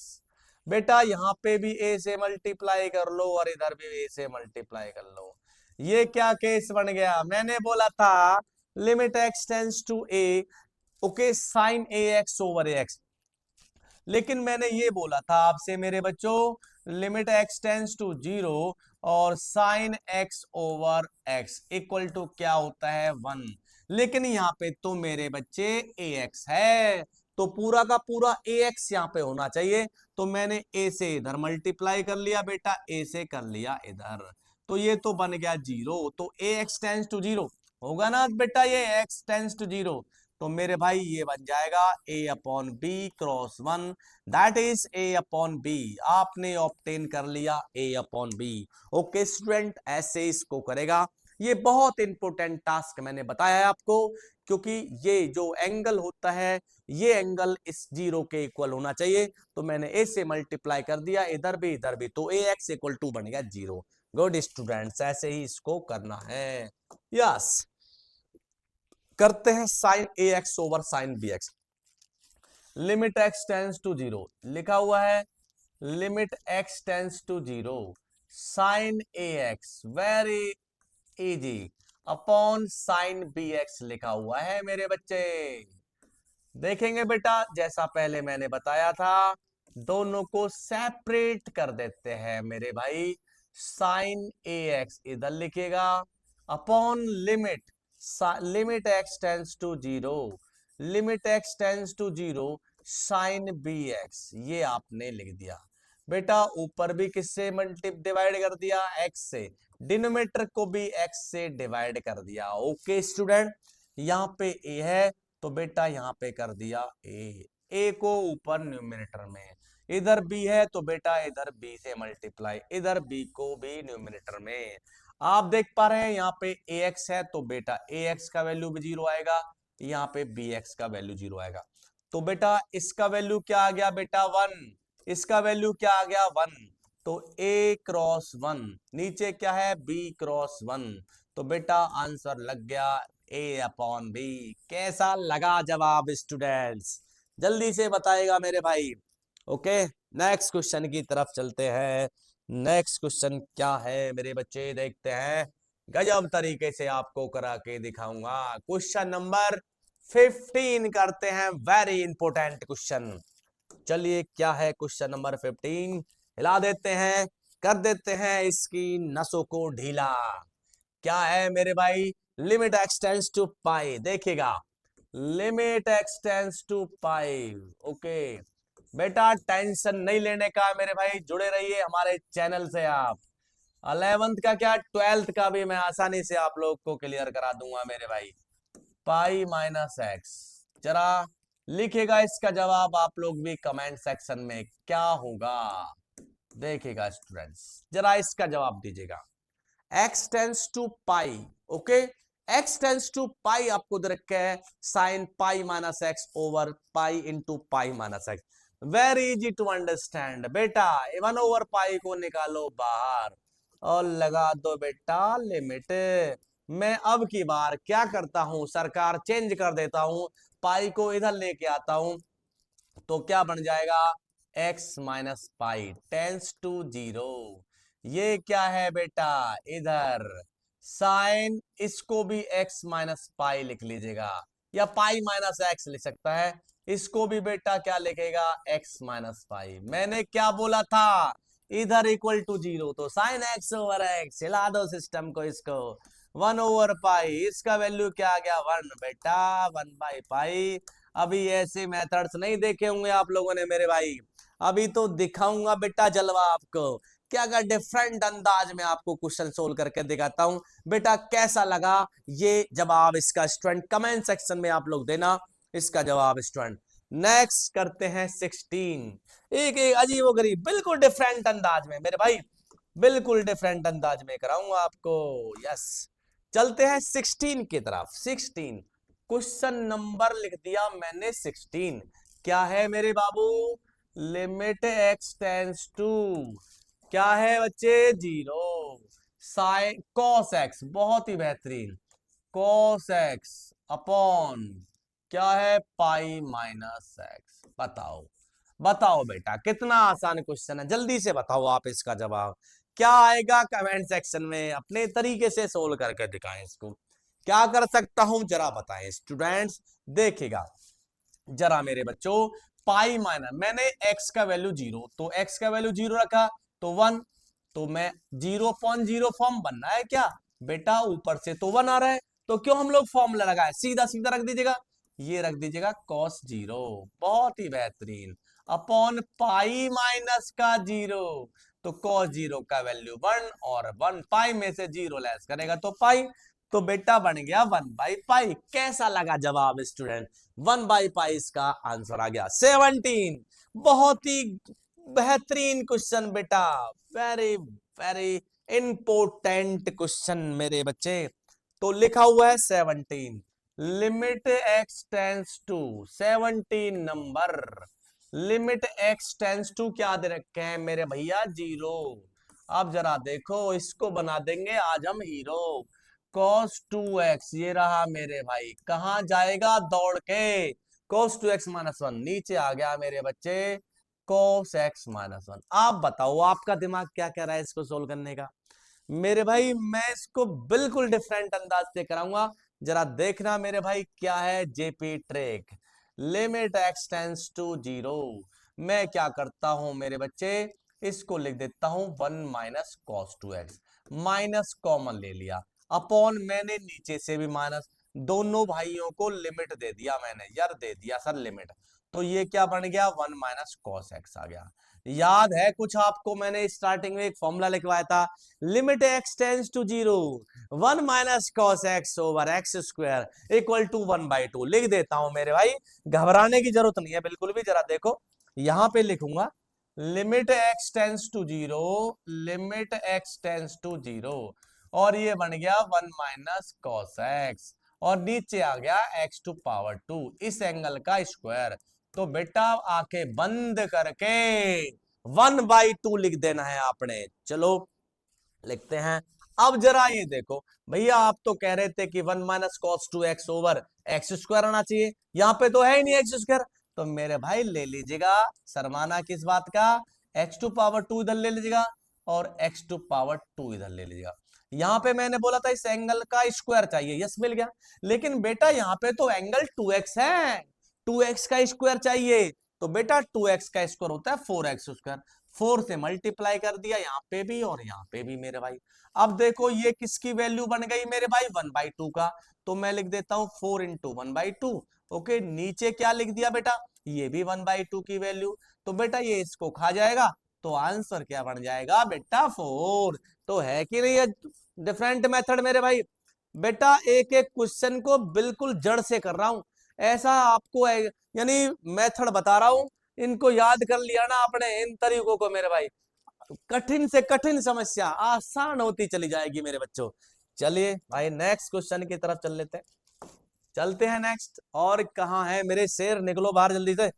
बेटा यहाँ पे भी a से मल्टीप्लाई कर लो और इधर भी a से मल्टीप्लाई कर लो। ये क्या केस बन गया, मैंने बोला था limit x tends to a, okay sine ax over ax, लेकिन मैंने ये बोला था आपसे मेरे बच्चों लिमिट x टेंड्स टू 0 और sine x over x equal to क्या होता है 1। लेकिन यहाँ पे तो मेरे बच्चे ax है, तो पूरा का पूरा ax यहाँ पे होना चाहिए, तो मैंने a से इधर मल्टीप्लाई कर लिया बेटा, a से कर लिया इधर, तो ये तो बन गया 0, तो ax टेंड्स टू 0 होगा ना बेटा, ये x टेंड्स टू 0, तो मेरे भाई ये बन जाएगा a upon b cross 1, that is a upon b, आपने ऑब्टेन कर लिया a upon b. Okay student, ऐसे इसको करेगा, ये बहुत इंपॉर्टेंट टास्क मैंने बताया है आपको, क्योंकि ये जो एंगल होता है ये एंगल इस 0 के इक्वल होना चाहिए, तो मैंने a से मल्टीप्लाई कर दिया इधर भी, तो ax इक्वल टू बन गया 0। गुड स्टूडेंट्स, ऐसे ही इसको करना है। यस, करते हैं sine ax over sine bx। Limit x tends to 0 लिखा हुआ है, limit x tends to 0 sine ax, very easy, upon sine bx लिखा हुआ है मेरे बच्चे। देखेंगे बेटा जैसा पहले मैंने बताया था, दोनों को सेपरेट कर देते हैं मेरे भाई, साइन ax इधर लिखेगा upon limit, limit x tends to 0, limit x tends to 0 sine bx, ये आपने लिख दिया बेटा। ऊपर भी किससे मल्टी डिवाइड कर दिया, x से, डिनोमिनेटर को भी x से डिवाइड कर दिया। ओके स्टूडेंट, यहाँ पे a है तो बेटा यहाँ पे कर दिया ए को ऊपर न्यूमिनेटर में, इधर बी है तो बेटा इधर बी से मल्टीप्लाई, इधर बी को भी न्यूमिनेटर में। आप देख पा रहे हैं यहाँ पे ए एक्स है तो बेटा ए एक्स का वैल्यू भी 0 आएगा, यहाँ पे बी एक्स का वैल्यू 0 आएगा। तो बेटा इसका वैल्यू क्या आ गया बेटा 1, इसका वैल्यू क्या आ गया 1, तो ए क्रॉस 1, नीचे क्या है बी क्रॉस 1, तो बेटा आंसर लग गया ए अपॉन बी। कैसा लगा जवाब स्टूडेंट्स, जल्दी से बताएगा मेरे भाई। ओके, नेक्स्ट क्वेश्चन की तरफ चलते हैं। नेक्स्ट क्वेश्चन क्या है मेरे बच्चे, देखते हैं। गजब तरीके से आपको करा के दिखाऊंगा। क्वेश्चन नंबर 15 करते हैं, वेरी इंपॉर्टेंट क्वेश्चन। चलिए क्या है क्वेश्चन नंबर 15, हिला देते हैं, कर देते हैं इसकी नसों को ढीला। क्या है मेरे भाई, लिमिट एक्सटेंड्स टू पाई, देखिएगा limit x tends to pi. Okay बेटा टेंशन नहीं लेने का मेरे भाई, जुड़े रहिए हमारे चैनल से। आप 11th का क्या 12th का भी मैं आसानी से आप लोग को क्लियर करा दूंगा मेरे भाई। पाई माइनस एक्स, जरा लिखेगा इसका जवाब आप लोग भी कमेंट सेक्शन में, क्या होगा देखिएगा स्टूडेंट्स, जरा इसका जवाब दीजिएगा। x tends to pi, okay x tends to pi आपको दे रखा है sine pi minus X over pi into pi minus X. Very easy to understand बेटा, 1 ओवर पाई को निकालो बाहर और लगा दो बेटा लिमिट। मैं अब की बार क्या करता हूं, सरकार चेंज कर देता हूं, पाई को इधर लेके आता हूं, तो क्या बन जाएगा x minus pi tends to 0। ये क्या है बेटा इधर साइन, इसको भी x माइनस पाई लिख लीजिएगा, या पाई माइनस एक्स लिख सकता है, इसको भी बेटा क्या लिखेगा x माइनस पाई। मैंने क्या बोला था, इधर इक्वल टू 0 तो साइन x ओवर एक्स, हिला दो सिस्टम को, इसको 1 ओवर पाई, इसका वैल्यू क्या आ गया 1 बेटा 1 बाई पाई। अभी ऐसे मेथड्स नहीं देखे होंगे आप लोगों ने मेरे भाई, अभी तो दिखाऊंगा बेटा जलवा आपको। क्या अगर डिफरेंट अंदाज में आपको क्वेश्चन सोल्व करके दिखाता हूं बेटा, कैसा लगा ये जवाब इसका स्टूडेंट कमेंट सेक्शन में आप लोग देना इसका जवाब स्टूडेंट। नेक्स्ट करते हैं 16, एक एक अजीब गरीब बिल्कुल डिफरेंट अंदाज में मेरे भाई, बिल्कुल डिफरेंट अंदाज में कराऊंगा आपको। यस, चलते हैं 16 की तरफ। 16 क्वेश्चन नंबर लिख दिया मैंने 16, क्या है मेरे बाबू, लिमिट एक्स टेंस टू, क्या है बच्चे 0, साइन कॉस एक्स, बहुत ही बेहतरीन, कॉस एक्स अपॉन क्या है पाई माइनस एक्स। बताओ बताओ बेटा, कितना आसान क्वेश्चन है, जल्दी से बताओ आप इसका जवाब क्या आएगा कमेंट सेक्शन में, अपने तरीके से सोल्व करके दिखाएं इसको। क्या कर सकता हूं जरा बताएं स्टूडेंट्स, देखिएगा जरा मेरे बच्चों, पाई माइनस मैंने x का वैल्यू 0, तो x का वैल्यू 0 रखा तो 1, तो मैं 0.0 फॉर्म बनना है क्या बेटा, ऊपर से तो 1 आ रहा है, तो क्यों हम लोग फॉर्मूला लगाए, सीधा सीधा रख दीजिएगा, ये रख दीजिएगा cos 0, बहुत ही बेहतरीन, अपॉन पाई माइनस का 0, तो cos 0 का वैल्यू 1 और 1 पाई में से 0 लेस करेगा तो पाई, तो बेटा बन गया 1 बाई पाई। कैसा लगा जवाब स्टूडेंट, 1 बाई पाई इसका आंसर आ गया। 17 बहुत ही बेहतरीन क्वेश्चन बेटा, वेरी वेरी इंपोर्टेंट क्वेश्चन मेरे बच्चे। तो लिखा हुआ है 17, limit x tends to 17 number, limit x tends to क्या दे रखे हैं मेरे भैया 0। अब जरा देखो इसको बना देंगे आज हम हीरो, cos 2x ये रहा मेरे भाई, कहां जाएगा दौड़ के, cos 2x माइनस 1 नीचे आ गया मेरे बच्चे, cos x माइनस 1। आप बताओ आपका दिमाग क्या कह रहा है इसको सोल्व करने का मेरे भाई, मैं इसको बिल्कुल डिफरेंट अंदाज से कराऊंगा, जरा देखना मेरे भाई क्या है JP trick. Limit x tends to 0, मैं क्या करता हूं मेरे बच्चे, इसको लिख देता हूं 1 minus cos 2x, minus common ले लिया, अपॉन मैंने नीचे से भी माइनस, दोनों भाइयों को लिमिट दे दिया मैंने, यार दे दिया सर लिमिट, तो ये क्या बन गया 1 माइनस कॉस एक्स आ गया। याद है कुछ आपको, मैंने स्टार्टिंग में एक फॉर्मूला लिखवाया था, limit x tends to zero 1 minus cos x over x square equal to 1/2। लिख देता हूं मेरे भाई, घबराने की जरूरत नहीं है बिल्कुल भी। जरा देखो यहां पे लिखूंगा limit x tends to zero, limit x tends to zero, और ये बन गया 1 माइनस कॉस एक्स, और नीचे आ गया एक्स टू पावर 2 इस एंगल का स्क्वायर। तो बेटा आंखें बंद करके 1/2 लिख देना है आपने। चलो लिखते हैं। अब जरा ये देखो भैया, आप तो कह रहे थे कि 1 minus cos 2x over x square आना चाहिए, यहाँ पे तो है ही नहीं एक्स स्क्वायर। तो मेरे भाई ले लीजिएगा, शर्माना किस बात का, एक्स टू पावर 2 इधर ले लीजिएगा और एक्स टू पावर 2 इधर ले लीजिएगा। यहाँ पे मैंने बोला था इस एंगल का स्क्वायर चाहिए, यस मिल गया। लेकिन बेटा यहाँ पे तो एंगल 2x है, 2x का स्क्वायर चाहिए। तो बेटा 2x का स्क्वायर होता है 4x स्क्वायर, 4 से मल्टीप्लाई कर दिया यहाँ पे भी और यहाँ पे भी मेरे भाई। अब देखो ये किसकी वैल्यू बन गई मेरे भाई, 1/2 का। तो मैं लिख देता हूँ 4 इंटू 1/2। ओके, नीचे क्या लिख दिया बेटा, ये भी 1/2 की वैल्यू। तो बेटा ये इसको खा जाएगा, तो आंसर क्या बन जाएगा बेटा 4। तो है कि नहीं है डिफरेंट मेथड मेरे भाई। बेटा एक एक क्वेश्चन को बिल्कुल जड़ से कर रहा हूं, ऐसा आपको यानी मेथड बता रहा हूं। इनको याद कर लिया ना आपने इन तरीकों को मेरे भाई, कठिन से कठिन समस्या आसान होती चली जाएगी मेरे बच्चों। चलिए भाई नेक्स्ट क्वेश्चन की तरफ चल लेते हैं, चलते हैं नेक्स्ट। और कहाँ है मेरे शेर, निकलो बाहर जल्दी से,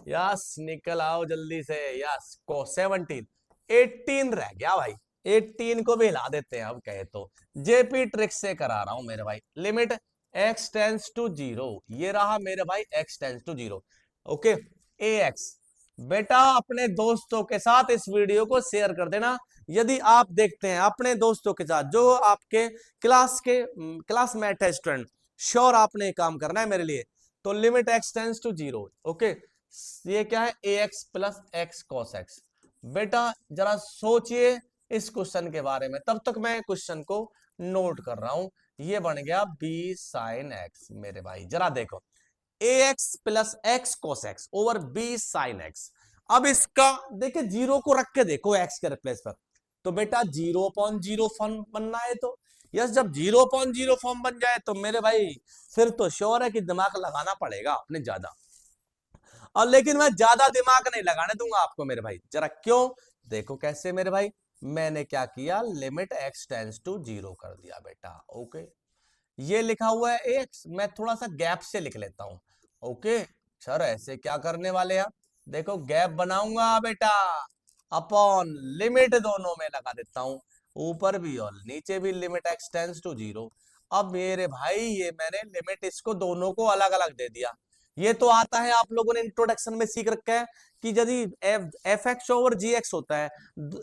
यस निकल आओ जल्दी से। यस को 17 18 रह गया भाई, 18 को भी हिला देते हैं अब कहे तो। जेपी ट्रिक से करा रहा हूं मेरे भाई। Limit x tends to zero, ये रहा मेरे भाई x tends to zero. Okay, A x. बेटा अपने दोस्तों के साथ इस वीडियो को शेयर कर देना, यदि आप देखते हैं अपने दोस्तों के साथ जो आपके क्लासमेट है स्टूडेंट, श्योर आपने काम करना है मेरे लिए। तो limit x tends to zero, okay, ये क्या है, A X plus X cos X. बेटा जरा सोचिए इस क्वेश्चन के बारे में, तब तक मैं क्वेश्चन को नोट कर रहा हूं। ये बन गया बी साइन एक्स मेरे भाई, जरा देखो A X plus X cos X over B sine X. अब इसका देखिए जीरो को रख के देखो एक्स के रिप्लेस पर, तो बेटा 0/0 फॉर्म बनना है। तो यस, जब 0/0 फॉर्म बन जाए तो मेरे भाई फिर तो श्योर है कि दिमाग लगाना पड़ेगा अपने ज्यादा। और लेकिन मैं ज्यादा दिमाग नहीं लगाने दूंगा आपको मेरे भाई, जरा क्यों देखो कैसे मेरे भाई। मैंने क्या किया, limit x tends to zero कर दिया बेटा। ओके, ये लिखा हुआ है एक्स, मैं थोड़ा सा गैप से लिख लेता हूं। ओके सर ऐसे क्या करने वाले हैं, देखो गैप बनाऊंगा बेटा, अपॉन लिमिट दोनों में लगा देता हूं, ऊपर भी और नीचे भी limit x tends to zero. अब मेरे भाई ये मैंने लिमिट इसको दोनों को अलग अलग दे दिया। ये तो आता है आप लोगों ने इंट्रोडक्शन में सीख रखा है कि यदि एफ एक्स ओवर जी एक्स होता है,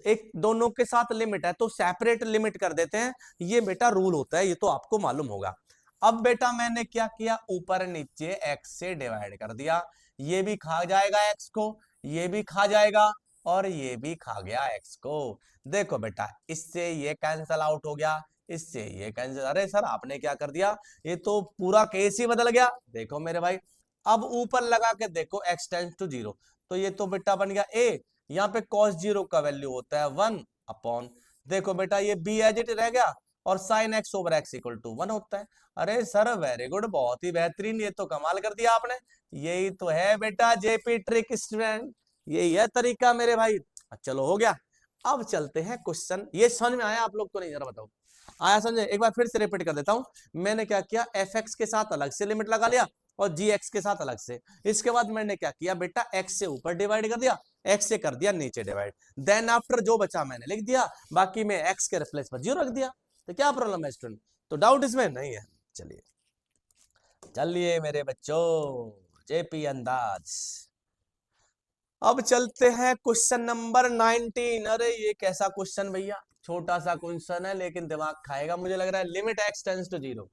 एक दोनों के साथ लिमिट है तो सेपरेट लिमिट कर देते हैं, ये बेटा रूल होता है, ये तो आपको मालूम होगा। अब बेटा मैंने क्या किया, ऊपर नीचे x से डिवाइड कर दिया, ये भी खा जाएगा x को, ये भी खा जाएगा और ये भी खा गया x को। देखो बेटा इससे ये कैंसल आउट हो गया, इससे ये कैंसिल, अरे सर आपने क्या कर दिया, ये तो पूरा केस ही बदल गया। देखो मेरे भाई अब ऊपर लगा के देखो x टेंस टू जीरो, तो ये तो बेटा बन गया a, यहाँ पे cos जीरो का वैल्यू होता है 1 अपॉन, देखो बेटा ये b एज इट रह गया और sine x over x equal to 1 होता है। अरे सर वेरी गुड, बहुत ही बेहतरीन, ये तो कमाल कर दिया आपने। यही तो है बेटा जेपी ट्रिक स्टूडेंट, यही है तरीका मेरे भाई। चलो हो गया, अब चलते हैं क्वेश्चन। ये समझ में आया आप लोग को, नहीं जरा बताओ आया समझे, एक बार फिर से रिपीट कर देता हूं। मैंने क्या किया, एफ एक्स के साथ अलग से लिमिट लगा लिया और जी एक्स के साथ अलग से, इसके बाद मैंने क्या किया बेटा, एक्स से ऊपर डिवाइड कर दिया, एक्स से कर दिया नीचे डिवाइड, देन आफ्टर जो बचा मैंने लिख दिया, बाकी में एक्स के रिप्लेस पर जीरो रख दिया। तो क्या प्रॉब्लम है स्टूडेंट, तो डाउट इसमें नहीं है। चलिए चलिए मेरे बच्चों, जेपी अंदाज। अब चलते हैं क्वेश्चन नंबर 19। अरे ये कैसा क्वेश्चन भैया, छोटा सा क्वेश्चन है लेकिन दिमाग खाएगा मुझे लग रहा है। Limit x tends to zero,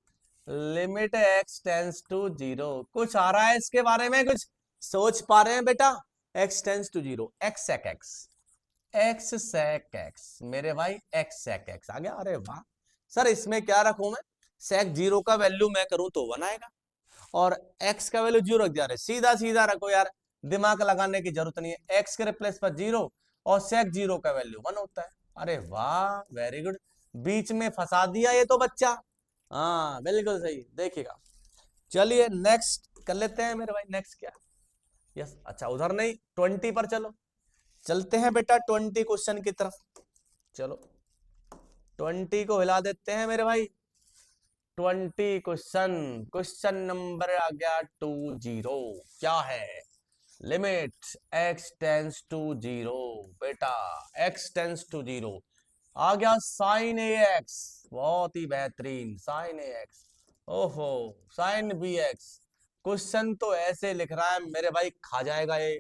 limit x tends to zero, कुछ आ रहा है इसके बारे में, कुछ सोच पा रहे हैं बेटा। X tends to zero, x sec x, x sec x मेरे भाई, एक्स सेक एक्स आ गया। अरे वाह सर, इसमें क्या रखूं मैं, सेक जीरो का वैल्यू मैं करूं तो 1 आएगा और एक्स का वैल्यू जीरो रख दिया, सीधा सीधा रखो यार, दिमाग लगाने की जरूरत नहीं है, एक्स के रिप्लेस पर 0 और सेक 0 का वैल्यू 1 होता है। अरे वाह, वेरी गुड, बीच में फंसा दिया ये तो बच्चा। हाँ बिल्कुल सही, देखिएगा। चलिए नेक्स्ट कर लेते हैं मेरे भाई, नेक्स्ट क्या। यस, अच्छा उधर नहीं, 20 पर चलो, चलते हैं बेटा 20 क्वेश्चन की तरफ। चलो 20 को हिला देते हैं मेरे भाई। 20 क्वेश्चन, क्वेश्चन नंबर आ गया 20, क्या है? लिमिट x टेंस टू 0, बेटा x टेंस टू 0 आ गया साइन ए एक्स, बहुत ही बेहतरीन, साइन ए एक्स, ओहो साइन बी एक्स। क्वेश्चन तो ऐसे लिख रहा है मेरे भाई, खा जाएगा ये।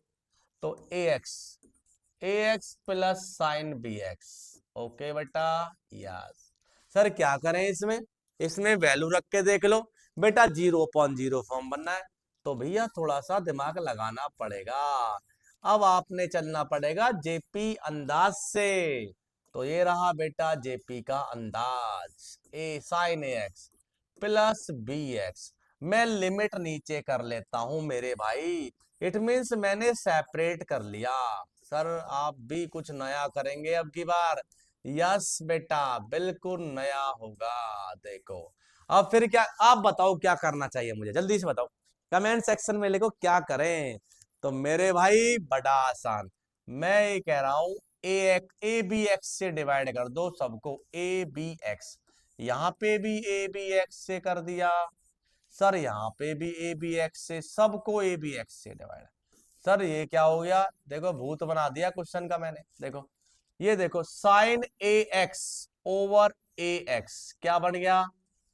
तो A X plus sine B X, okay बेटा, यस। सर क्या करें इसमें? इसमें वैल्यू रख के देख लो बेटा, 0/0 फॉर्म बनना है तो भैया थोड़ा सा दिमाग लगाना पड़ेगा। अब आपने चलना पड़ेगा जेपी अंदाज से। तो ये रहा बेटा जेपी का अंदाज, ए साइन ए एक्स प्लस बी एक्स। मैं लिमिट नीचे कर लेता हूं मेरे भाई, इट मीन्स मैंने सेपरेट कर लिया। सर आप भी कुछ नया करेंगे अब की बार? यस बेटा, बिल्कुल नया होगा। देखो अब फिर क्या, आप बताओ क्या करना चाहिए मुझे, जल्दी से बताओ, कमेंट सेक्शन में लिखो क्या करें। तो मेरे भाई बड़ा आसान, मैं ये कह रहा हूं, ए बी एक्स से डिवाइड कर दो सबको, ए बी एक्स। यहाँ पे भी ए बी एक्स से कर दिया सर, यहाँ पे भी ए बी एक्स से, सबको ए बी एक्स से डिवाइड। सर ये क्या हो गया? देखो भूत बना दिया क्वेश्चन का मैंने। देखो ये देखो, साइन ए एक्स ओवर ए एक्स क्या बन गया?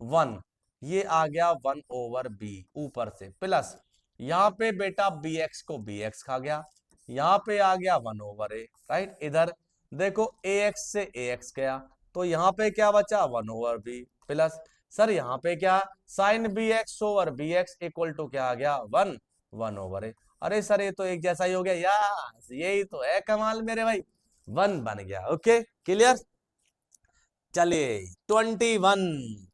1। ये आ गया 1/b ऊपर से, प्लस यहाँ पे बेटा बी एक्स को बी एक्स खा गया, यहाँ पे आ गया 1/a, राइट। इधर देखो ए एक्स से ए एक्स गया, तो यहाँ पे क्या बचा? 1/b प्लस, सर यहाँ पे क्या, sine B x over b x equal to क्या आ गया? 1/a। अरे सर ये तो एक जैसा ही हो गया यार, यही तो है कमाल मेरे भाई, 1 बन गया। Okay clear. चलिए 21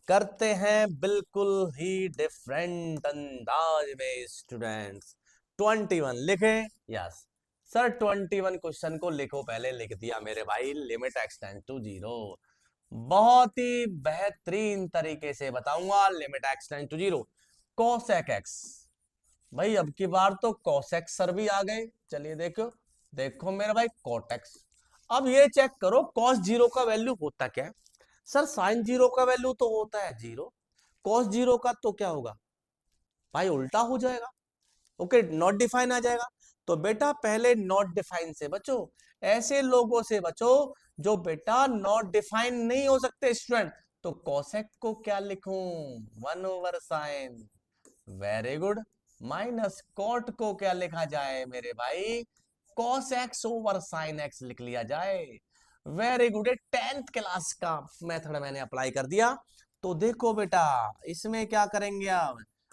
करते हैं बिल्कुल ही डिफरेंट अंदाज में स्टूडेंट्स। 21 लिखे? यस सर, 21 क्वेश्चन को लिखो, पहले लिख दिया मेरे भाई, लिमिट एक्स टेंड टू 0। बहुत ही बेहतरीन तरीके से बताऊंगा, limit x tend to 0, cosec x. भाई अब की बार तो कोसेक्स सर भी आ गए। चलिए देखो, देखो मेरा भाई कोटेक्स। अब ये चेक करो कॉस 0 का वैल्यू होता क्या है? सर साइन 0 का वैल्यू तो होता है 0, कॉस 0 का तो क्या होगा भाई? उल्टा हो जाएगा। ओके, नॉट डिफाइन आ जाएगा। तो बेटा पहले नॉट डिफाइन से बचो, ऐसे लोगों से बचो जो बेटा नॉट डिफाइन नहीं हो सकते स्टूडेंट। तो कोसेक को क्या लिखूं? 1/sin, very good. Minus cot को क्या लिखा जाए मेरे भाई? Cos x over sine x लिख लिया जाए। वेरी गुड, 10th क्लास का मेथड मैंने अप्लाई कर दिया। तो देखो बेटा इसमें क्या करेंगे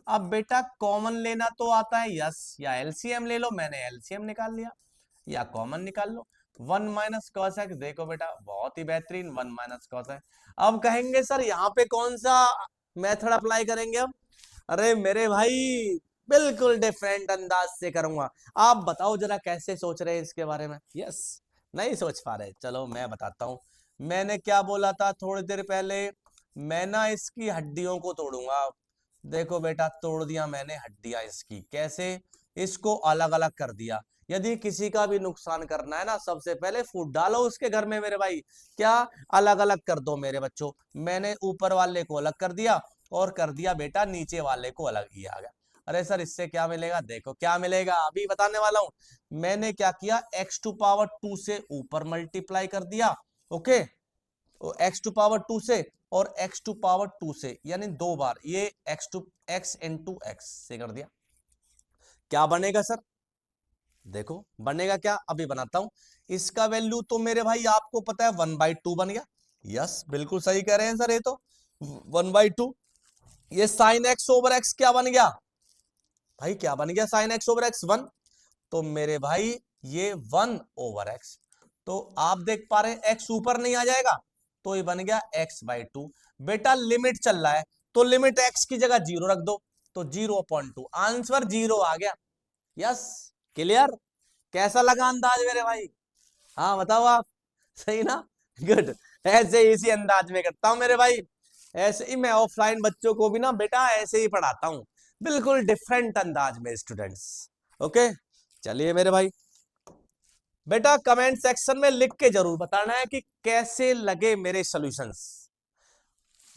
अब बेटा कॉमन लेना तो आता है, यस, या एलसीएम ले लो, मैंने एलसीएम निकाल लिया, या कॉमन निकाल लो। 1 माइनस कॉस एक्स, देखो बेटा बहुत ही बेहतरीन, 1 माइनस कॉस एक्स। अब कहेंगे सर यहाँ पे कौन सा मेथड अप्लाई करेंगे अब? अरे मेरे भाई बिल्कुल डिफरेंट अंदाज से करूंगा। आप बताओ जरा कैसे सोच रहे हैं इसके बारे में? यस, नहीं सोच पा रहे, चलो मैं बताता हूं। मैंने क्या बोला था थोड़ी देर पहले? मैं ना इसकी हड्डियों को तोड़ूंगा। देखो बेटा तोड़ दिया मैंने हड्डियां इसकी, कैसे? इसको अलग अलग कर दिया। यदि किसी का भी नुकसान करना है ना, सबसे पहले फूट डालो उसके घर में मेरे भाई, क्या अलग अलग कर दो मेरे बच्चों। मैंने ऊपर वाले को अलग कर दिया और कर दिया बेटा नीचे वाले को अलग, ही आ गया। अरे सर इससे क्या मिलेगा? देखो क्या मिलेगा अभी बताने वाला हूं। मैंने क्या किया, x⁴ से ऊपर मल्टीप्लाई कर दिया, ओके, x⁴ से, और x⁴ से, यानी 2 बार ये x इंटू x से कर दिया। क्या बनेगा सर? देखो बनेगा क्या, अभी बनाता हूं। इसका वैल्यू तो मेरे भाई आपको पता है 1/2 बन गया। यस बिल्कुल सही कह रहे हैं सर, ये तो 1/2। ये साइन एक्स ओवर एक्स क्या बन गया भाई? क्या बन गया साइन एक्स ओवर एक्स? 1। तो मेरे भाई ये 1/x, तो आप देख पा रहे हैं एक्स ऊपर नहीं आ जाएगा, तो ये बन गया x/2। बेटा लिमिट चल रहा है तो लिमिट x की जगह 0 रख दो, तो 0/2, आंसर 0 आ गया। Yes clear? कैसा लगा अंदाज मेरे भाई? हाँ बताओ आप। सही ना? गुड। ऐसे ही इसी अंदाज में करता हूं मेरे भाई। ऐसे ही मैं ऑफलाइन बच्चों को भी ना बेटा ऐसे ही पढ़ाता हूं, बिल्कुल डिफरेंट अंदाज में स्टूडेंट्स। ओके, चलिए मेरे भाई, बेटा कमेंट सेक्शन में लिख के जरूर बताना है कि कैसे लगे मेरे सॉल्यूशंस।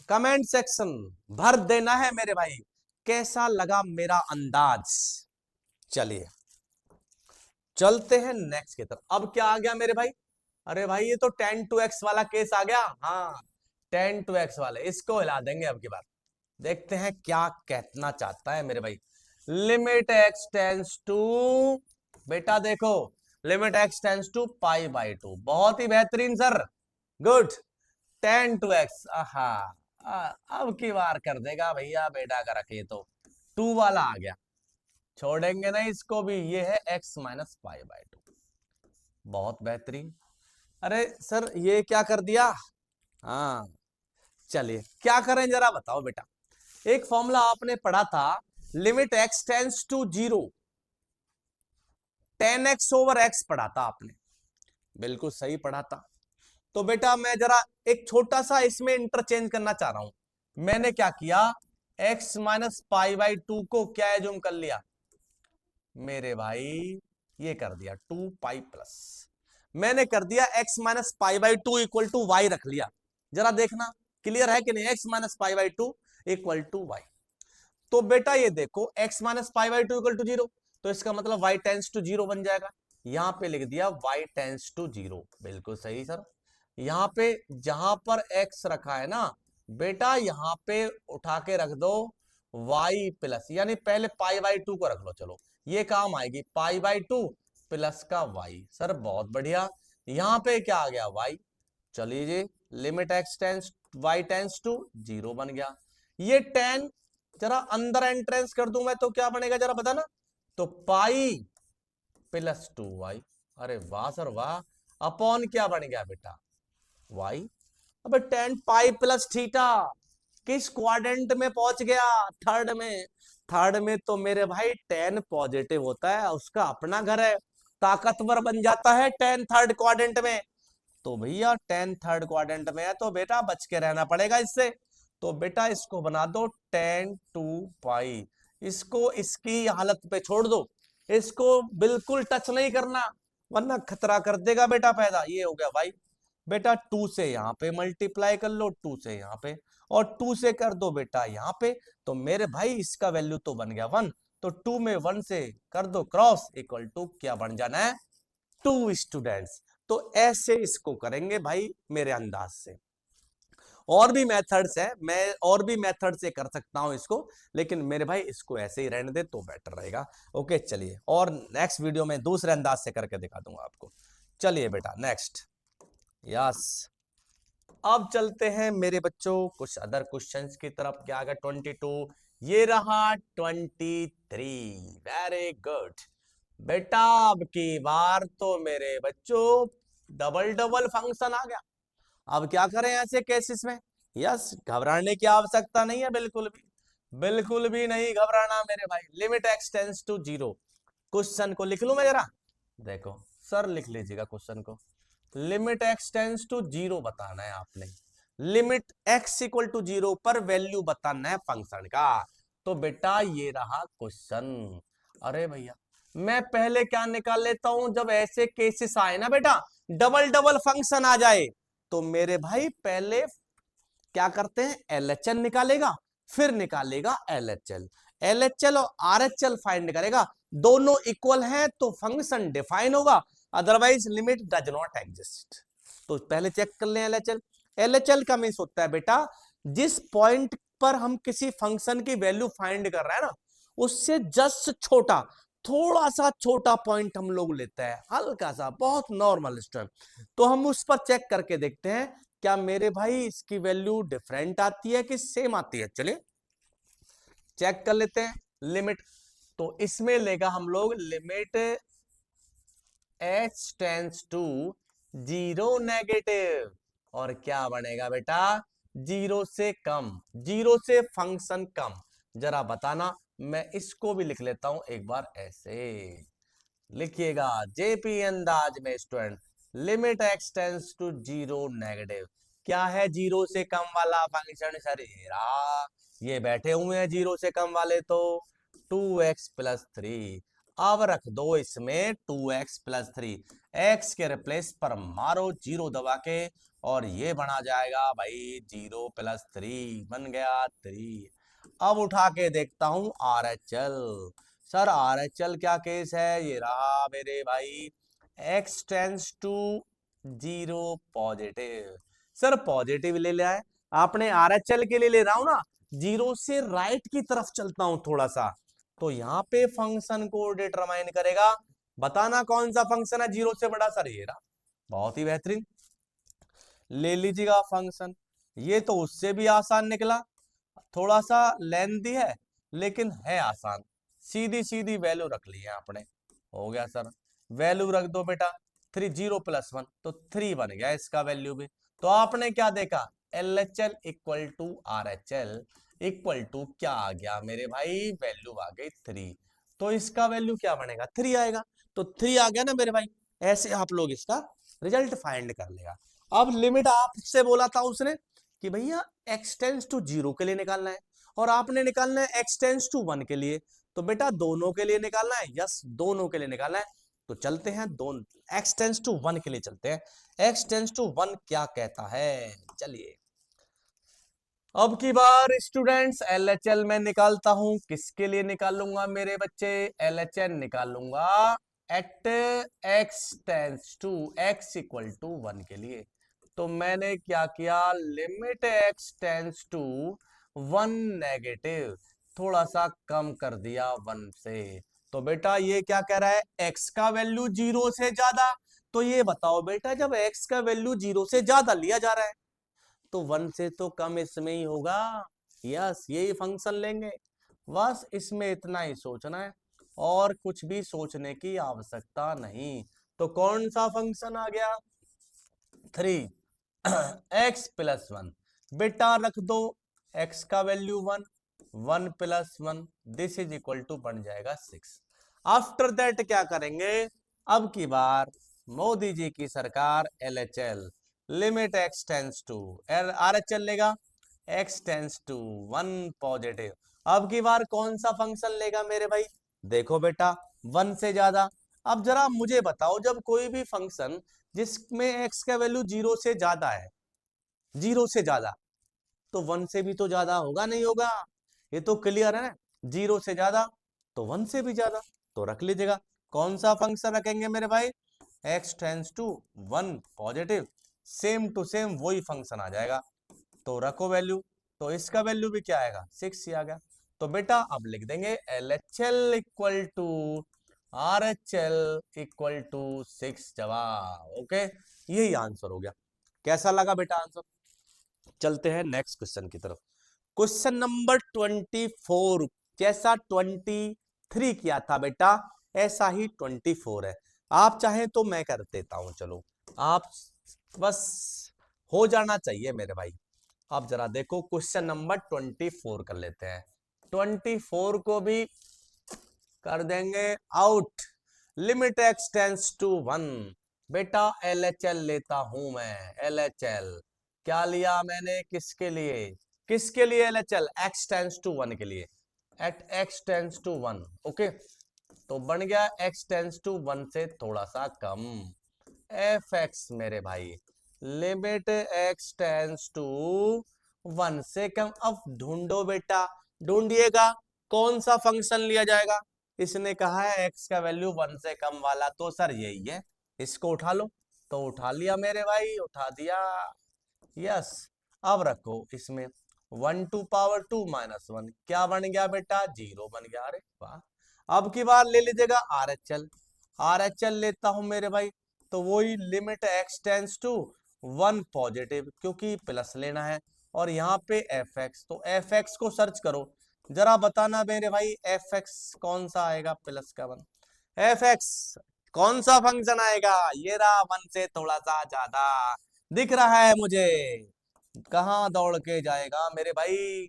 कमेंट सेक्शन भर देना है मेरे भाई, कैसा लगा मेरा अंदाज। चलिए चलते हैं नेक्स्ट की तरफ। अब क्या आ गया मेरे भाई? अरे भाई ये तो 10 to x वाला केस आ गया। हाँ, 10 to x वाले, इसको हिला देंगे अब की बार। देखते हैं क्या कहना चाहता है मेरे भाई। लिमिट x टेंस टू, बेटा देखो, लिमिट x टेंस टू π/2, बहुत ही बेहतरीन सर, गुड। 10 to x, अब की बार कर देगा भैया बेटा का रखे तो। 2 वाला आ गया, छोड़ेंगे नहीं इसको भी। ये है x माइनस π/2, बहुत बेहतरीन। अरे सर ये क्या कर दिया? हाँ, चलिए क्या करें जरा बताओ बेटा। एक फॉर्मूला आपने पढ़ा था, limit x tends to 0, 10x/x पढ़ा था आपने, बिल्कुल सही पढ़ा था। तो बेटा मैं जरा एक छोटा सा इसमें इंटरचेंज करना चाह रहा हूं। मैंने क्या किया, x माइनस π/2 को क्या एज्यूम कर लिया मेरे भाई, ये कर दिया 2π प्लस, मैंने कर दिया x माइनस π/2 इक्वल टू वाई रख लिया। जरा देखना क्लियर है कि नहीं, x माइनस π/2 इक्वल टू वाई। तो बेटा ये देखो x माइनस π/2 इक्वल टू 0, तो इसका मतलब y टेंस टू 0 बन जाएगा। यहां पे लिख दिया y टेंस टू 0, बिल्कुल सही सर। यहां पे जहां पर x रखा है ना बेटा, यहां पे उठा के रख दो y प्लस, यानी पहले π/2 को रख लो, चलो ये काम आएगी, π/2 प्लस का y। सर बहुत बढ़िया, यहां पे क्या आ गया y। चलिए जी, limit x tends y tends to 0 बन गया। ये 10 जरा अंदर एंट्रेंस कर दूं मैं तो क्या बनेगा जरा बताना, तो पाई प्लस 2y। अरे वाह सर वाह, अपॉन क्या बन गया बेटा, y। अब 10 पाई प्लस थीटा किस क्वाड्रेंट में पहुंच गया, थर्ड में। थर्ड में तो मेरे भाई 10 पॉजिटिव होता है, उसका अपना घर है, ताकतवर बन जाता है 10 थर्ड क्वाड्रेंट में। तो भैया 10 थर्ड क्वाड्रेंट में है तो बेटा बच के रहना पड़ेगा इससे। तो बेटा इसको बना दो 10 2 पाई, इसको इसकी हालत पे छोड़ दो, इसको बिल्कुल टच नहीं करना वरना खतरा कर देगा बेटा पैदा। ये हो गया भाई, बेटा 2 से यहां पे मल्टीप्लाई कर लो, 2 से यहां पे, और 2 से कर दो बेटा यहां पे। तो मेरे भाई इसका वैल्यू तो बन गया 1, तो 2 में 1 से कर दो क्रॉस, इक्वल टू क्या बन जाना है, 2 स्टूडेंट्स। तो ऐसे इसको करेंगे भाई मेरे अंदाज से। और भी मेथड्स है, मैं और भी मेथड से कर सकता हूं इसको, लेकिन मेरे भाई इसको ऐसे ही रहने दे तो बेटर रहेगा। ओके चलिए, और नेक्स्ट वीडियो में दूसरे अंदाज से करके दिखा दूंगा आपको। चलिए बेटा नेक्स्ट, यस। अब चलते हैं मेरे बच्चों कुछ अदर क्वेश्चंस की तरफ। क्या आ गया 22, ये रहा 23, वेरी गुड। बेटा अब की बार तो मेरे बच्चों डबल डबल फंक्शन आ गया। अब क्या करें ऐसे केसेस में? यस, घबराने की आवश्यकता नहीं है, बिल्कुल भी, बिल्कुल भी नहीं घबराना मेरे भाई। Limit x tends to 0, question को लिख लूं मैं जरा, देखो सर लिख लीजिएगा क्वेश्चन को। लिमिट x टेंस टू 0 बताना है आपने, लिमिट x इक्वल टू 0 पर वैल्यू बताना है फंक्शन का। तो बेटा ये रहा क्वेश्चन। अरे भैया मैं पहले क्या निकाल लेता हूं, जब ऐसे केसेस आए ना बेटा, डबल डबल फंक्शन आ जाए, तो मेरे भाई पहले क्या करते हैं, एलएचएल निकालेगा, फिर निकालेगा एलएचएल, एलएचएल और आरएचएल फाइंड करेगा। दोनों इक्वल हैं तो फंक्शन डिफाइन होगा, otherwise limit does not exist. तो पहले चेक कर लें एलएचएल। एलएचएल का मीन्स होता है बेटा, जिस पॉइंट पर हम किसी फंक्शन की वैल्यू फाइंड कर रहे हैं ना, उससे जस्ट छोटा, थोड़ा सा छोटा पॉइंट हम लोग लेते हैं, हल्का सा, बहुत नॉर्मल स्टूडेंट। तो हम उस पर चेक करके देखते हैं क्या मेरे भाई इसकी वैल्यू डिफरेंट आती है कि सेम आती है। चलिए चेक कर लेते हैं लिमिट। तो इसमें लेगा हम लोग limit h tends to 0 negative, और क्या बनेगा बेटा, 0 से कम, 0 से फंक्शन कम। जरा बताना, मैं इसको भी लिख लेता हूं एक बार ऐसे, लिखिएगा जेपी अंदाज में student, limit x tends to zero negative. क्या है जीरो से कम वाला फंक्शन सर? ये बैठे हुए हैं जीरो से कम वाले तो 2x+3। अब रख दो इसमें 2x+3, एक्स के रिप्लेस पर मारो जीरो दबा के और ये बना जाएगा भाई 0+3 बन गया 3। अब उठा के देखता हूं RHL। सर RHL क्या केस है? ये रहा मेरे भाई, x tends to zero positive. Sir positive ले लिया है आपने, RHL के लिए ले रहा हूं ना, जीरो से राइट की तरफ चलता हूं थोड़ा सा, तो यहाँ पे फंक्शन को डिटरमाइन करेगा। बताना कौन सा फंक्शन है जीरो से बड़ा? सर ये रहा, बहुत ही बेहतरीन, ले लीजिएगा फंक्शन। ये तो उससे भी आसान निकला, थोड़ा सा लेंथी है लेकिन है आसान। सीधी सीधी वैल्यू रख ली है आपने, हो गया सर। वैल्यू रख दो बेटा, 3 0+1 तो 3 बन गया इसका वैल्यू भी। तो आपने क्या देखा? LHL equal to RHL equal to क्या आ गया मेरे भाई? वैल्यू आ गई 3। तो इसका वैल्यू क्या बनेगा? 3 आएगा। तो 3 आ गया ना मेरे भाई, ऐसे आप लोग इसका रिजल्ट फाइंड कर लेगा। अब लिमिट आपसे बोला था उसने कि भैया x टेंस टू जीरो के लिए निकालना है और आपने निकालना है x टेंस टू 1 के लिए, तो बेटा दोनों के लिए निकालना है। यस, दोनों के लिए निकालना है। तो चलते हैं दोनों, x टेंस टू 1 के लिए चलते हैं। x टेंस टू 1 क्या कहता है? चलिए अब की बार स्टूडेंट्स LHL में निकालता हूं। किसके लिए निकालूंगा मेरे बच्चे? LHL निकालूंगा at x tends to x equal to 1 के लिए। तो मैंने क्या किया? Limit x tends to 1 negative, थोड़ा सा कम कर दिया 1 से। तो बेटा ये क्या कह रहा है? x का वैल्यू जीरो से ज्यादा। तो ये बताओ बेटा, जब x का वैल्यू जीरो से ज्यादा लिया जा रहा है तो 1 से तो कम इसमें ही होगा। यस, यही फंक्शन लेंगे। बस इसमें इतना ही सोचना है और कुछ भी सोचने की आवश्यकता नहीं। तो कौन सा फंक्शन आ गया? 3x+1। बेटा रख दो x का value 1, 1+1 this is equal to बन जाएगा 6। आफ्टर दैट क्या करेंगे? अब की बार मोदी जी की सरकार LHL, limit x tends to, RHL लेगा x टेंस टू 1 पॉजिटिव। अब की बार कौन सा फंक्शन लेगा मेरे भाई? देखो बेटा 1 से ज्यादा। अब जरा मुझे बताओ, जब कोई भी फंक्शन जिसमें x का वैल्यू जीरो से ज्यादा है, जीरो से ज्यादा, तो 1 से भी तो ज्यादा होगा नहीं होगा? ये तो क्लियर है ना, जीरो से ज्यादा तो 1 से भी ज्यादा। तो रख लीजिएगा, कौन सा फंक्शन रखेंगे मेरे भाई? x tends to 1 positive, same to same वही फंक्शन आ जाएगा। तो रखो वैल्यू, तो इसका वैल्यू भी क्या आएगा? 6 ही आ गया। तो बेटा अब लिख देंगे LHL equal to RHL equal to 6 जवाब। ओके, यही आंसर हो गया। कैसा लगा बेटा आंसर? चलते हैं नेक्स्ट क्वेश्चन की तरफ। Question number 24। जैसा 23 किया था बेटा, ऐसा ही 24 है। आप चाहें तो मैं कर देता हूं, चलो आप बस हो जाना चाहिए मेरे भाई। अब जरा देखो क्वेश्चन नंबर 24 कर लेते हैं। 24 को भी कर देंगे out. Limit x tends to 1। बेटा LHL लेता हूं मैं, LHL क्या लिया मैंने? किसके लिए? किसके लिए LHL? x टेंस टू 1 के लिए, at x tends to 1। Okay, तो बन गया x टेंस टू 1 से थोड़ा सा कम, fx मेरे भाई, लिमिट x टेंस टू 1 से कम। अब ढूंढो बेटा, ढूंढिएगा कौन सा फंक्शन लिया जाएगा। इसने कहा है x का वैल्यू 1 से कम वाला, तो सर यही है, इसको उठा लो। तो उठा लिया मेरे भाई, उठा दिया। यस, अब रखो इसमें 1 टू पावर 2 -1, क्या बन गया बेटा? 0 बन गया। अरे वाह। अब की बार ले लीजिएगा RHL। RHL लेता हूं मेरे भाई, तो वही limit x tends to 1 positive, क्योंकि प्लस लेना है। और यहाँ पे fx, तो fx को सर्च करो, जरा बताना मेरे भाई fx कौन सा आएगा? +1। fx कौन सा फंक्शन आएगा? ये रहा, 1 से थोड़ा सा ज्यादा दिख रहा है मुझे। कहां दौड़ के जाएगा मेरे भाई?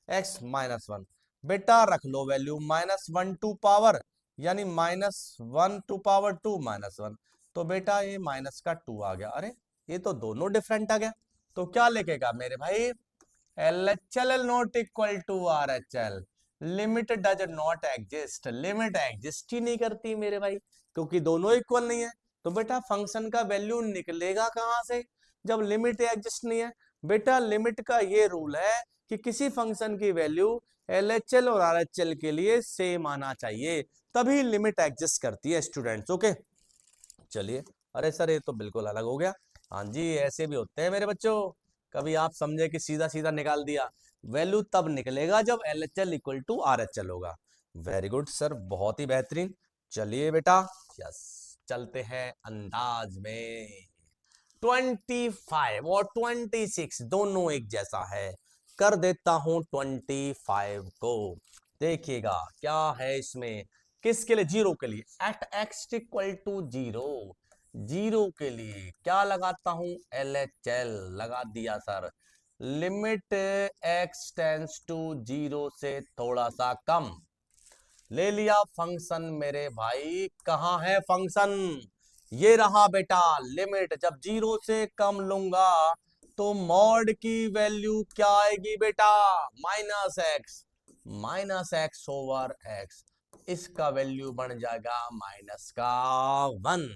x -1। बेटा रख लो वैल्यू, -1 टू पावर यानी -1 टू पावर 2 -1, तो बेटा ये माइनस का 2 आ गया। अरे ये तो दोनों डिफरेंट आ गया, तो क्या लिखेगा मेरे भाई, LHL not equal to RHL, limit does not exist, limit exist ही नहीं करती मेरे भाई, क्योंकि दोनों इक्वल नहीं है। तो बेटा फंक्शन का वैल्यू निकलेगा कहां से जब लिमिट एग्जिस्ट नहीं है? बेटा लिमिट का ये रूल है कि किसी फंक्शन की वैल्यू LHL और RHL के लिए सेम आना चाहिए, तभी लिमिट एग्जिस्ट करती है स्टूडेंट्स। ओके चलिए, अरे सर ये तो बिल्कुल अलग हो गया। हाँ जी ऐसे भी होते हैं मेरे बच्चों, कभी आप समझे कि सीधा सीधा निकाल दिया, वैल्यू तब निकलेगा जब LHL इक्वल टू RHL होगा। वेरी गुड सर, बहुत ही बेहतरीन। चलिए बेटा, यस चलते हैं अंदाज में। 25 और 26 दोनों एक जैसा है, कर देता हूं 25 को। देखिएगा क्या है इसमें, किसके लिए, जीरो के लिए, at x equal to zero, zero के लिए क्या लगाता हूं, LHL लगा दिया sir. Limit x tends to zero से थोड़ा सा कम, ले लिया फंक्शन मेरे भाई, कहां है फंक्शन, ये रहा बेटा। लिमिट जब जीरो से कम लूंगा तो मॉड की वैल्यू क्या आएगी बेटा, -x, -x/x, इसका वैल्यू बन जाएगा -1।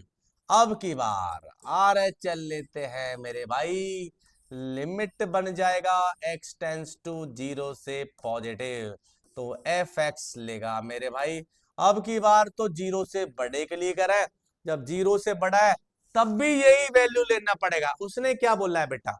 अब की बार RHL लेते हैं मेरे भाई, लिमिट बन जाएगा x टेंस टू जीरो से पॉजिटिव, तो fx लेगा मेरे भाई। अब की बार तो जीरो से बड़े के लिए करें, जब जीरो से बड़ा है तब भी यही वैल्यू लेना पड़ेगा। उसने क्या बोला है बेटा,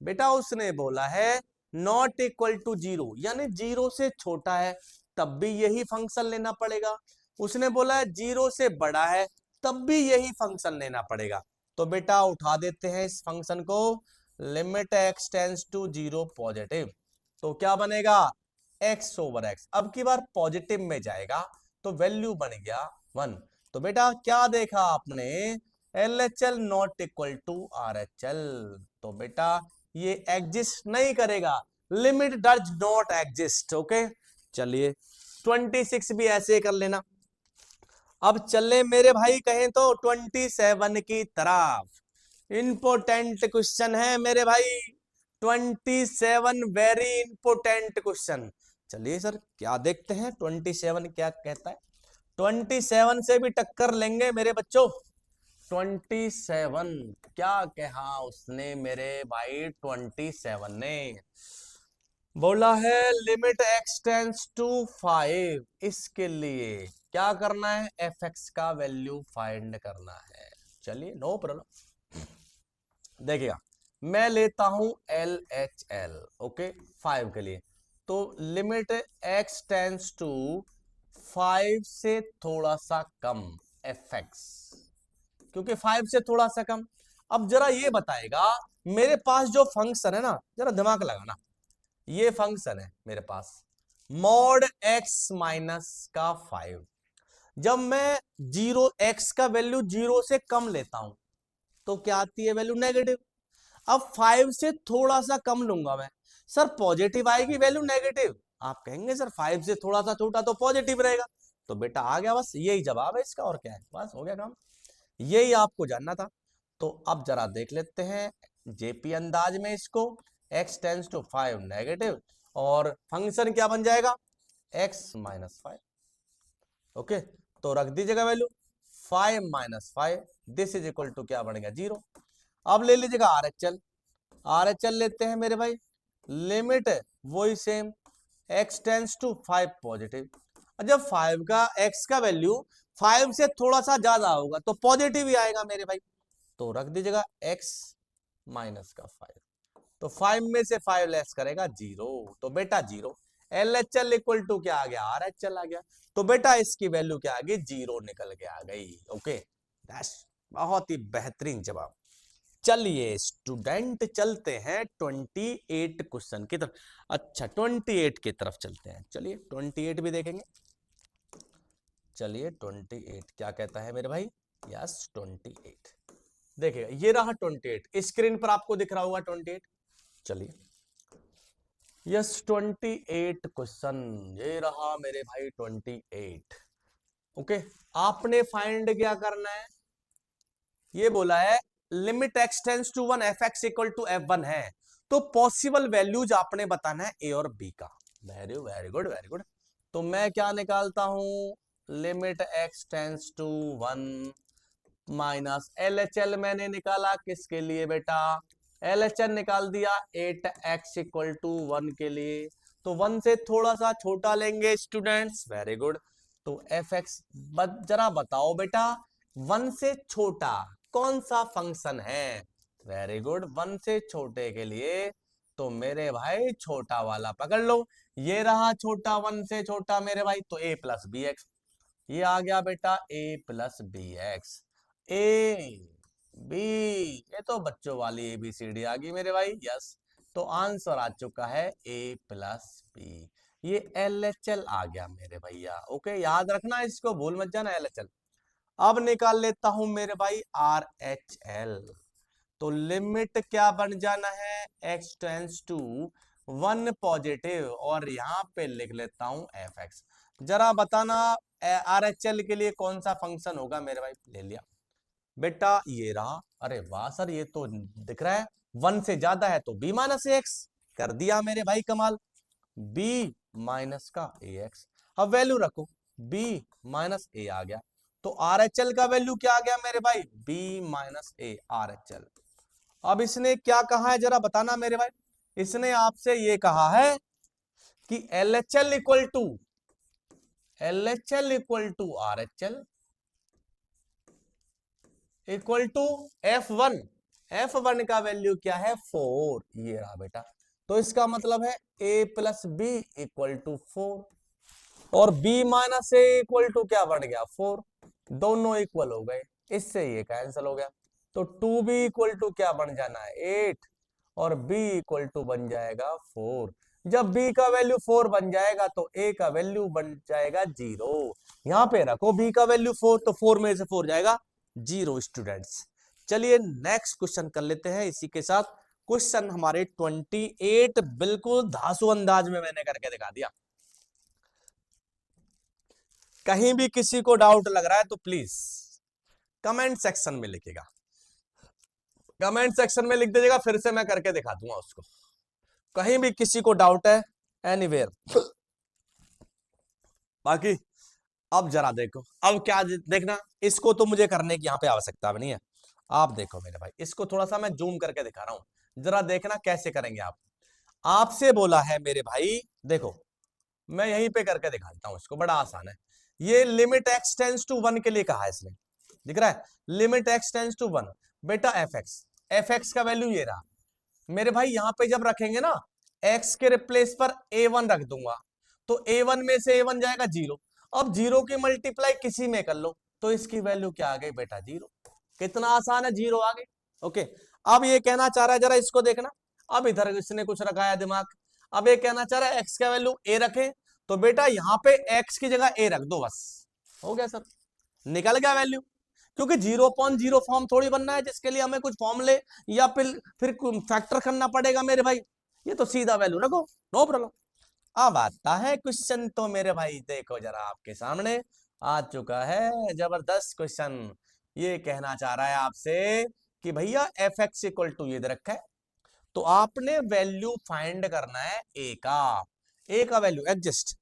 बेटा उसने बोला है नॉट इक्वल टू जीरो, यानी जीरो से छोटा है तब भी यही फंक्शन लेना पड़ेगा। उसने बोला है जीरो से बड़ा है तब भी यही फंक्शन लेना पड़ेगा। तो बेटा उठा देते हैं इस फंक्शन को, limit x tends to zero positive, तो क्या बनेगा, x/x। अब की बार पॉजिटिव में जाएगा तो वैल्यू बन गया 1। तो बेटा क्या देखा आपने, LHL not equal to RHL, तो बेटा ये एग्जिस्ट नहीं करेगा, limit does not exist. Okay चलिए 26 भी ऐसे कर लेना। अब चले मेरे भाई कहें तो 27 की तरफ, इंपोर्टेंट क्वेश्चन है मेरे भाई, 27 वेरी इंपोर्टेंट क्वेश्चन। चलिए सर क्या देखते हैं 27 क्या कहता है, 27 से भी टक्कर लेंगे मेरे बच्चों। 27 क्या कहा उसने मेरे भाई, 27 ने बोला है लिमिट एक्स टेंस टू 5, इसके लिए क्या करना है, fx का वैल्यू फाइंड करना है। चलिए नो प्रॉब्लम, देखिएगा मैं लेता हूं LHL, ओके 5 के लिए, तो लिमिट x टेंस टू 5 से थोड़ा सा कम fx, क्योंकि 5 से थोड़ा सा कम। अब जरा ये बताएगा, मेरे पास जो फंक्शन है ना, जरा दिमाग लगाना, ये फंक्शन है मेरे पास मॉड x माइनस का 5, जब मैं जीरो x का वैल्यू जीरो से कम लेता हूं तो क्या आती है वैल्यू, नेगेटिव। अब 5 से थोड़ा सा कम लूंगा मैं, सर पॉजिटिव आएगी वैल्यू नेगेटिव। आप कहेंगे सर 5 से थोड़ा सा छोटा तो पॉजिटिव रहेगा, तो बेटा आ गया, बस यही जवाब है इसका, और क्या है, बस हो गया काम, यही आपको जानना था। तो अब जरा देख लेते हैं जेपी अंदाज में इसको, x टेंस टू 5 नेगेटिव, और फंक्शन क्या बन जाएगा, x-5। ओके तो रख दीजिएगा value 5-5, this is equal to क्या बनेगा, 0। अब ले लीजिएगा RHL, RHL लेते हैं मेरे भाई, लिमिट वही same, x tends to 5 positive, जब 5 का x का वैल्यू 5 से थोड़ा सा ज्यादा होगा तो पॉजिटिव ही आएगा मेरे भाई, तो रख दीजिएगा x-5, तो 5 में से 5 लेस करेगा 0, तो बेटा 0। LHL इक्वल टू क्या आ गया, RHL आ गया, तो बेटा इसकी वैल्यू क्या आ गई, 0 निकल के आ गई। ओके बहुत ही बेहतरीन जवाब। चलिए स्टूडेंट चलते हैं 28 क्वेश्चन की तरफ, अच्छा 28 की तरफ चलते हैं, चलिए 28 भी देखेंगे। चलिए 28 क्या कहता है मेरे भाई, यस 28 देखिएगा, ये रहा 28, स्क्रीन पर आपको दिख रहा होगा 28। चलिए यस 28 क्वेश्चन, ये रहा मेरे भाई 28। ओके, आपने फाइंड क्या करना है, ये बोला है limit x tends to 1 f x equal to F1 है, तो पॉसिबल वैल्यूज आपने बताना है ए और बी का। Very very good very good. तो मैं क्या निकालता हूं, limit x tends to 1 minus LHL मैंने निकाला किसके लिए बेटा, LHL निकाल दिया 8x इक्वल टू 1 के लिए, तो 1 से थोड़ा सा छोटा लेंगे स्टूडेंट्स, वेरी गुड। तो fx जरा बताओ बेटा 1 से छोटा कौन सा फंक्शन है, वेरी गुड, 1 से छोटे के लिए तो मेरे भाई छोटा वाला पकड़ लो, ये रहा छोटा 1 से छोटा मेरे भाई, तो a प्लस बी एक्स, ये आ गया बेटा a plus B x, a b, ये तो बच्चों वाली ABCD आ गई मेरे भाई, यस। तो आंसर आ चुका है a प्लस बी, ये LHL आ गया मेरे भैया, ओके, याद रखना इसको, भूल मत जाना LHL। अब निकाल लेता हूं मेरे भाई RHL, तो लिमिट क्या बन जाना है, x टेंस टू 1 पॉजिटिव, और यहां पे लिख लेता हूं fx। जरा बताना RHL के लिए कौन सा फंक्शन होगा मेरे भाई, ले लिया बेटा, ये रहा, अरे वाह सर ये तो दिख रहा है 1 से ज्यादा है तो b माइनस एक्स, कर दिया मेरे भाई कमाल, b माइनस का ax, अब वैल्यू रखो b माइनस a आ गया, तो RHL का वैल्यू क्या आ गया मेरे भाई, b माइनस a RHL। अब इसने क्या कहा है जरा बताना मेरे भाई, इसने आपसे ये कहा है कि LHL equal to RHL equal to F1, F1 का वैल्यू क्या है 4, ये रहा बेटा, तो इसका मतलब है a plus b equal to 4, और b minus a equal to क्या बन गया 4, दोनों इक्वल हो गए, इससे ये कैंसिल हो गया, तो 2b इक्वल टू क्या बन जाना है 8, और b इक्वल टू बन जाएगा 4। जब b का वैल्यू 4 बन जाएगा तो a का वैल्यू बन जाएगा 0, यहां पे रखो b का वैल्यू 4, तो 4 में से 4 जाएगा 0 स्टूडेंट्स। चलिए नेक्स्ट क्वेश्चन कर लेते हैं इसी के साथ, क्वेश्चन हमारे 28 बिल्कुल धांसू अंदाज में मैंने करके दिखा दिया, कहीं भी किसी को डाउट लग रहा है तो प्लीज कमेंट सेक्शन में लिखेगा, कमेंट सेक्शन में लिख दीजिएगा, फिर से मैं करके दिखा दूंगा उसको, कहीं भी किसी को डाउट है एनीवेयर। बाकी अब जरा देखो, अब क्या देखना, इसको तो मुझे करने की यहाँ पे आवश्यकता भी नहीं है, आप देखो मेरे भाई, इसको थोड़ा सा मैं जूम करके दिखा रहा हूं, जरा देखना कैसे करेंगे आप। आपसे बोला है मेरे भाई, देखो मैं यहीं पे करके दिखा देता हूं इसको, बड़ा आसान है, ये लिमिट एक्स टेंस टू 1 के लिए कहा है इसने, दिख रहा है, लिमिट एक्स टेंस टू 1, बेटा एफ एक्स का वैल्यू ये रहा मेरे भाई, यहां पे जब रखेंगे ना x के रिप्लेस पर a1 रख दूंगा, तो a1 में से a1 जाएगा 0, अब 0 की मल्टीप्लाई किसी में कर लो तो इसकी वैल्यू क्या आ गई बेटा 0, कितना आसान है, 0 आ गई, ओके। अब ये कहना चाह रहा है, जरा इसको देखना, अब इधर इसने कुछ रखाया दिमाग, अब ये कहना चाह रहा है x का वैल्यू a रखे, तो बेटा यहां पे x की जगह a रख दो, बस हो गया सर, निकल गया वैल्यू, क्योंकि 0.0 फॉर्म थोड़ी बनना है जिसके लिए हमें कुछ फॉर्मूले या फिर फैक्टर करना पड़ेगा मेरे भाई, ये तो सीधा वैल्यू रखो, नो प्रॉब्लम। अब आता है क्वेश्चन, तो मेरे भाई देखो जरा आपके सामने आ चुका है जबरदस्त क्वेश्चन, ये कहना चाह रहा है आपसे कि भैया एफ एक्स इक्वल टू ये दे रखा है, तो आपने वैल्यू फाइंड करना है ए का वैल्यू एग्जिस्ट,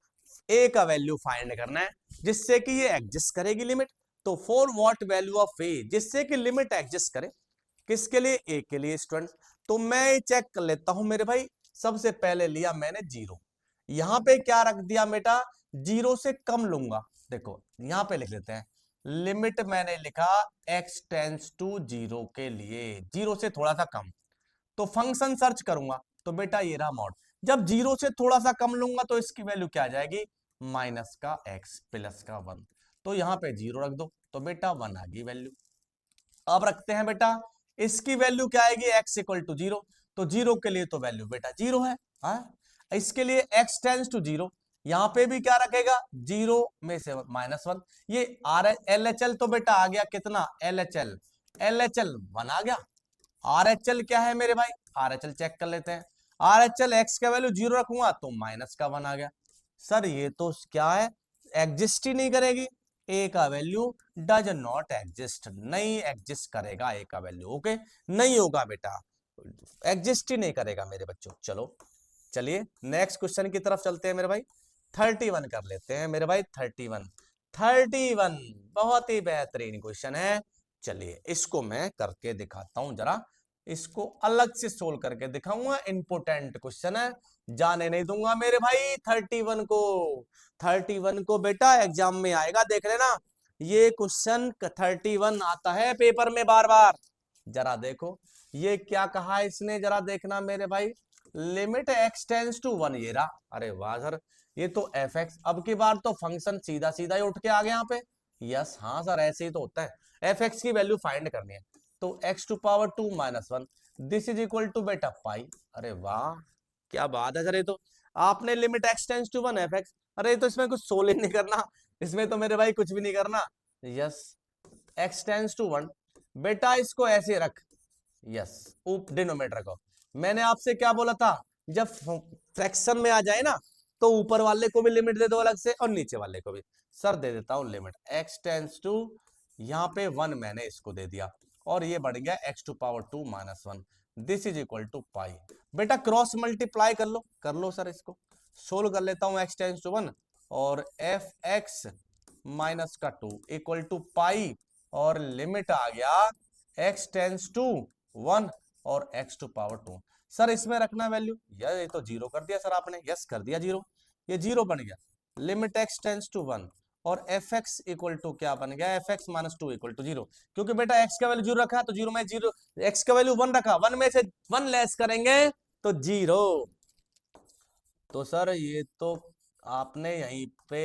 ए का वैल्यू फाइंड करना है जिससे कि ये एग्जिस्ट करेगी लिमिट, तो फॉर व्हाट वैल्यू ऑफ ए, जिससे कि लिमिट एग्जिस्ट करे, किसके लिए, ए के लिए स्टूडेंट। तो मैं चेक कर लेता हूं मेरे भाई, सबसे पहले लिया मैंने 0, यहां पे क्या रख दिया बेटा, 0 से कम लूंगा, देखो यहां पे लिख लेते हैं, लिमिट मैंने लिखा x टेंस टू 0 के लिए, 0 से थोड़ा सा कम, तो फंक्शन सर्च करूंगा, तो बेटा ये रहा मॉड, जब 0 से थोड़ा सा कम लूंगा तो इसकी वैल्यू क्या आ जाएगी, माइनस का x प्लस का 1, तो यहां पे 0 रख दो, तो बेटा 1 आ गई वैल्यू। अब रखते हैं बेटा, इसकी वैल्यू क्या आएगी, x इक्वल टू 0, तो 0 के लिए तो वैल्यू बेटा 0 है, हाँ? इसके लिए x टेंस टू 0, यहां पे भी क्या रखेगा, 0 में से -1, ये LHL तो बेटा आ गया कितना, LHL 1 आ गया, RHL क्या है मेरे भाई, RHL चेक कर लेते हैं, RHL x का वैल्यू 0 रखूंगा तो माइनस का 1 आ गया, सर ये तो क्या है, एग्जिस्ट ही नहीं करेगी, ए का वैल्यू डज नॉट एग्जिस्ट, नहीं एग्जिस्ट करेगा ए का वैल्यू। ओके, नहीं होगा बेटा, एग्जिस्ट ही नहीं करेगा मेरे बच्चों। चलो चलिए नेक्स्ट क्वेश्चन की तरफ चलते हैं मेरे भाई। 31 कर लेते हैं मेरे भाई। 31 बहुत ही बेहतरीन क्वेश्चन है। चलिए इसको मैं करके दिखाता हूं जरा, इसको अलग से सोल्व करके दिखाऊंगा। इंपोर्टेंट क्वेश्चन है, जाने नहीं दूंगा मेरे भाई 31 को। 31 को बेटा एग्जाम में आएगा, देख लेना। ये क्वेश्चन 31 आता है पेपर में बार बार। जरा देखो ये क्या कहा है इसने, जरा देखना मेरे भाई। लिमिट एक्स टेंस टू 1, ये रहा। अरे वाह सर, ये तो एफ एक्स, अब की बार तो फंक्शन सीधा सीधा ही उठ के आ गया यहाँ पे। यस हाँ सर, ऐसे ही तो होता है। एफ एक्स की वैल्यू फाइंड करनी है, तो x to power 2 minus 1 this is equal to बेटा पाई। अरे वाह क्या बात है सर, ये तो आपने limit x tends to 1 f x, अरे तो इसमें कुछ सोल ही नहीं करना, इसमें तो मेरे भाई कुछ भी नहीं करना। यस एक्स टेंस टू 1, बेटा इसको ऐसे रख। यस ऊप डिनोमिनेटर को, मैंने आपसे क्या बोला था, जब फ्रैक्शन में आ जाए ना तो ऊपर वाले को भी लिमिट दे दो अलग से और नीचे वाले को भी। सर दे देता हूं लिमिट एक्स टेंस टू, यहाँ पे 1 मैंने इसको दे दिया और ये बढ़ गया X to power 2 minus 1 this is equal to pi. बेटा क्रॉस मल्टीप्लाई कर लो सर, इसको सोल्व कर लेता हूं। एक्स टेंस टू 1 और एफ एक्स माइनस का 2 इक्वल टू पाई, और लिमिट आ गया एक्स टेंस टू 1 और एक्स टू पावर 2। सर इसमें रखना वैल्यू, ये तो जीरो कर दिया सर आपने। यस कर दिया जीरो, ये जीरो बन गया। लिमिट एक्स टेंस टू 1 और एफ एक्स इक्वल टू क्या बन गया, f x minus 2 equal to zero. क्योंकि बेटा एक्स का वैल्यू जीरो रखा तो जीरो में जीरो, एक्स का वैल्यू 1 रखा, 1 में से 1 लेस करेंगे तो जीरो। तो सर ये तो आपने यहीं पे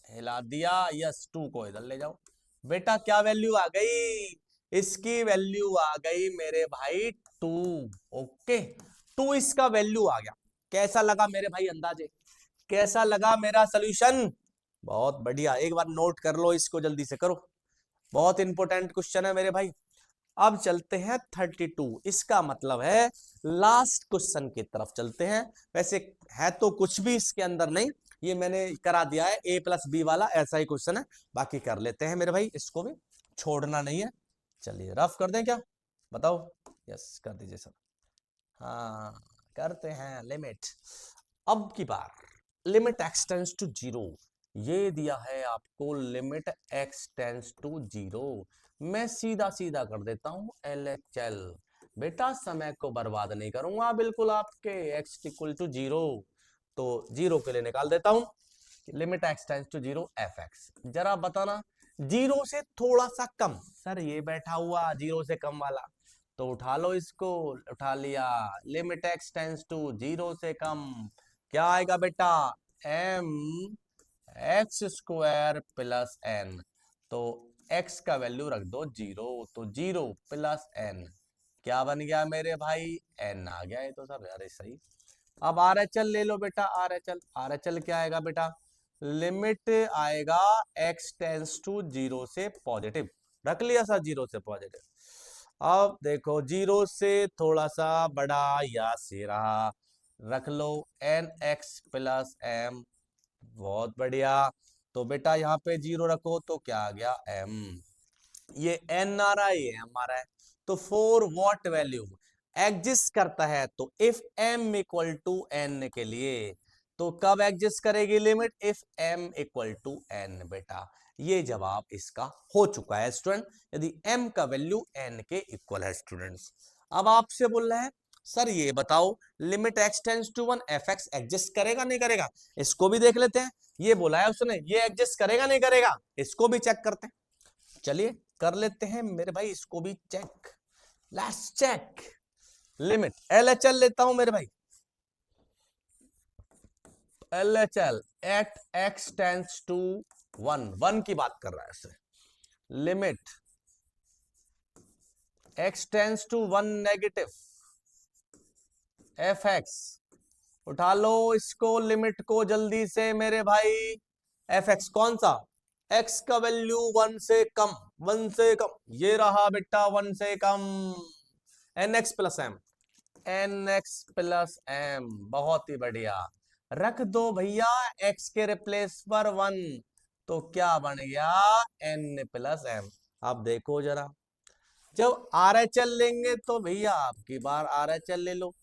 हिला दिया। यस 2 को इधर ले जाओ बेटा, क्या वैल्यू आ गई, इसकी वैल्यू आ गई मेरे भाई 2। ओके 2 इसका वैल्यू आ गया। कैसा लगा मेरे भाई अंदाजे, कैसा लगा मेरा सोल्यूशन? बहुत बढ़िया, एक बार नोट कर लो इसको, जल्दी से करो, बहुत इंपॉर्टेंट क्वेश्चन है मेरे भाई। अब चलते हैं 32, इसका मतलब है लास्ट क्वेश्चन की तरफ चलते हैं। वैसे है तो कुछ भी इसके अंदर नहीं, ये मैंने करा दिया है a प्लस बी वाला, ऐसा ही क्वेश्चन है। बाकी कर लेते हैं मेरे भाई, इसको भी छोड़ना नहीं है। चलिए रफ कर दें क्या, बताओ? यस कर दीजिए सर। हाँ करते हैं लिमिट। अब की बार limit x tends to zero, ये दिया है आपको limit x tends to zero. मैं सीधा सीधा कर देता हूं LHL, बेटा समय को बर्बाद नहीं करूंगा बिल्कुल आपके। एक्स इक्वल टू जीरो, तो जीरो के लिए निकाल देता हूं limit x tends to zero f x. जरा बताना जीरो से थोड़ा सा कम, सर ये बैठा हुआ जीरो से कम वाला, तो उठा लो इसको। उठा लिया, limit x tends to zero से कम क्या आएगा बेटा, m x square plus n. तो एक्स का वैल्यू रख दो जीरो, तो जीरो प्लस एन क्या बन गया मेरे भाई, एन आ गया। ये तो सर अरे सही। अब आर एच एल ले लो बेटा, R H L, R H L क्या आएगा बेटा, लिमिट आएगा एक्स टेंस टू जीरो से पॉजिटिव, रख लिया सर जीरो से पॉजिटिव। अब देखो जीरो से थोड़ा सा बड़ा या से रहा, रख लो एन एक्स प्लस एम, बहुत बढ़िया। तो बेटा यहाँ पे जीरो रखो तो क्या आ गया एम, ये एन आ रहा है ये एम आ रहा है, तो फॉर व्हाट वैल्यू एग्जिस्ट करता है, तो if m equal to n के लिए, तो कब एग्जिस्ट करेगी limit, if m equal to n. बेटा ये जवाब इसका हो चुका है स्टूडेंट, यदि m का वैल्यू n के इक्वल है स्टूडेंट्स। अब आपसे बोल रहे हैं सर ये बताओ limit x tends to 1 f x exist करेगा नहीं करेगा, इसको भी देख लेते हैं। ये बोला है उसने, ये एग्जिस्ट करेगा नहीं करेगा, इसको भी चेक करते हैं। चलिए कर लेते हैं मेरे भाई इसको भी check, let's check. Limit LHL लेता हूं मेरे भाई, LHL at x tends to 1 की बात कर रहा है इससे। Limit x tends to 1 negative f x, उठा लो इसको लिमिट को जल्दी से मेरे भाई। एफ एक्स कौन सा, x का वैल्यू 1 से कम, 1 से कम, ये रहा बेटा 1 से कम, N X plus M, N X plus M, बहुत ही बढ़िया। रख दो भैया x के रिप्लेस पर 1, तो क्या बन गया n प्लस m। अब देखो जरा, जब RHL लेंगे तो भैया आपकी बार RHL ले लो,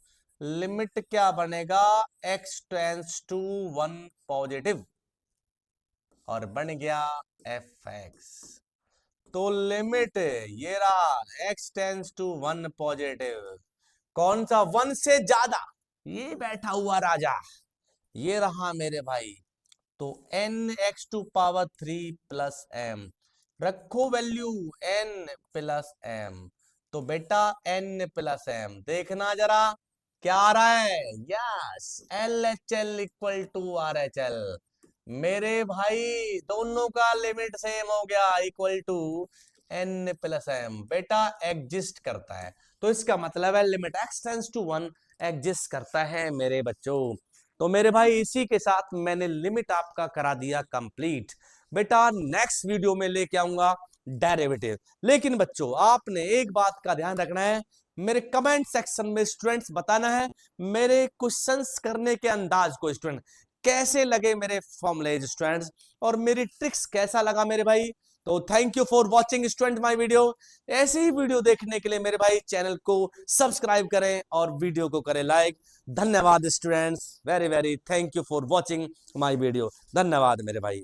लिमिट क्या बनेगा, x टेंस टू 1 पॉजिटिव और बन गया fx। तो लिमिट ये रहा x टेंस टू 1 पॉजिटिव, कौन सा 1 से ज्यादा, ये बैठा हुआ राजा, ये रहा मेरे भाई। तो n x to power 3 plus m, रखो वैल्यू n प्लस m। तो बेटा n प्लस m, देखना जरा क्या आ रहा है, yes LHL equal to RHL। मेरे भाई दोनों का लिमिट सेम हो गया, equal to n plus m। बेटा एग्जिस्ट करता है, तो इसका मतलब है limit x tends to 1 exist करता है मेरे बच्चों। तो मेरे भाई इसी के साथ मैंने लिमिट आपका करा दिया कंप्लीट। बेटा नेक्स्ट वीडियो में लेके आऊंगा डेरिवेटिव। लेकिन बच्चों आपने एक बात का ध्यान रखना है, मेरे कमेंट सेक्शन में स्टूडेंट्स बताना है मेरे क्वेश्चंस करने के अंदाज को, स्टूडेंट कैसे लगे मेरे फॉर्मूलेज स्टूडेंट्स, और मेरी ट्रिक्स कैसा लगा मेरे भाई। तो thank you for watching student my video. ऐसे ही वीडियो देखने के लिए मेरे भाई चैनल को सब्सक्राइब करें और वीडियो को करें लाइक। धन्यवाद students, very very thank you for watching my video. धन्यवाद मेरे भाई।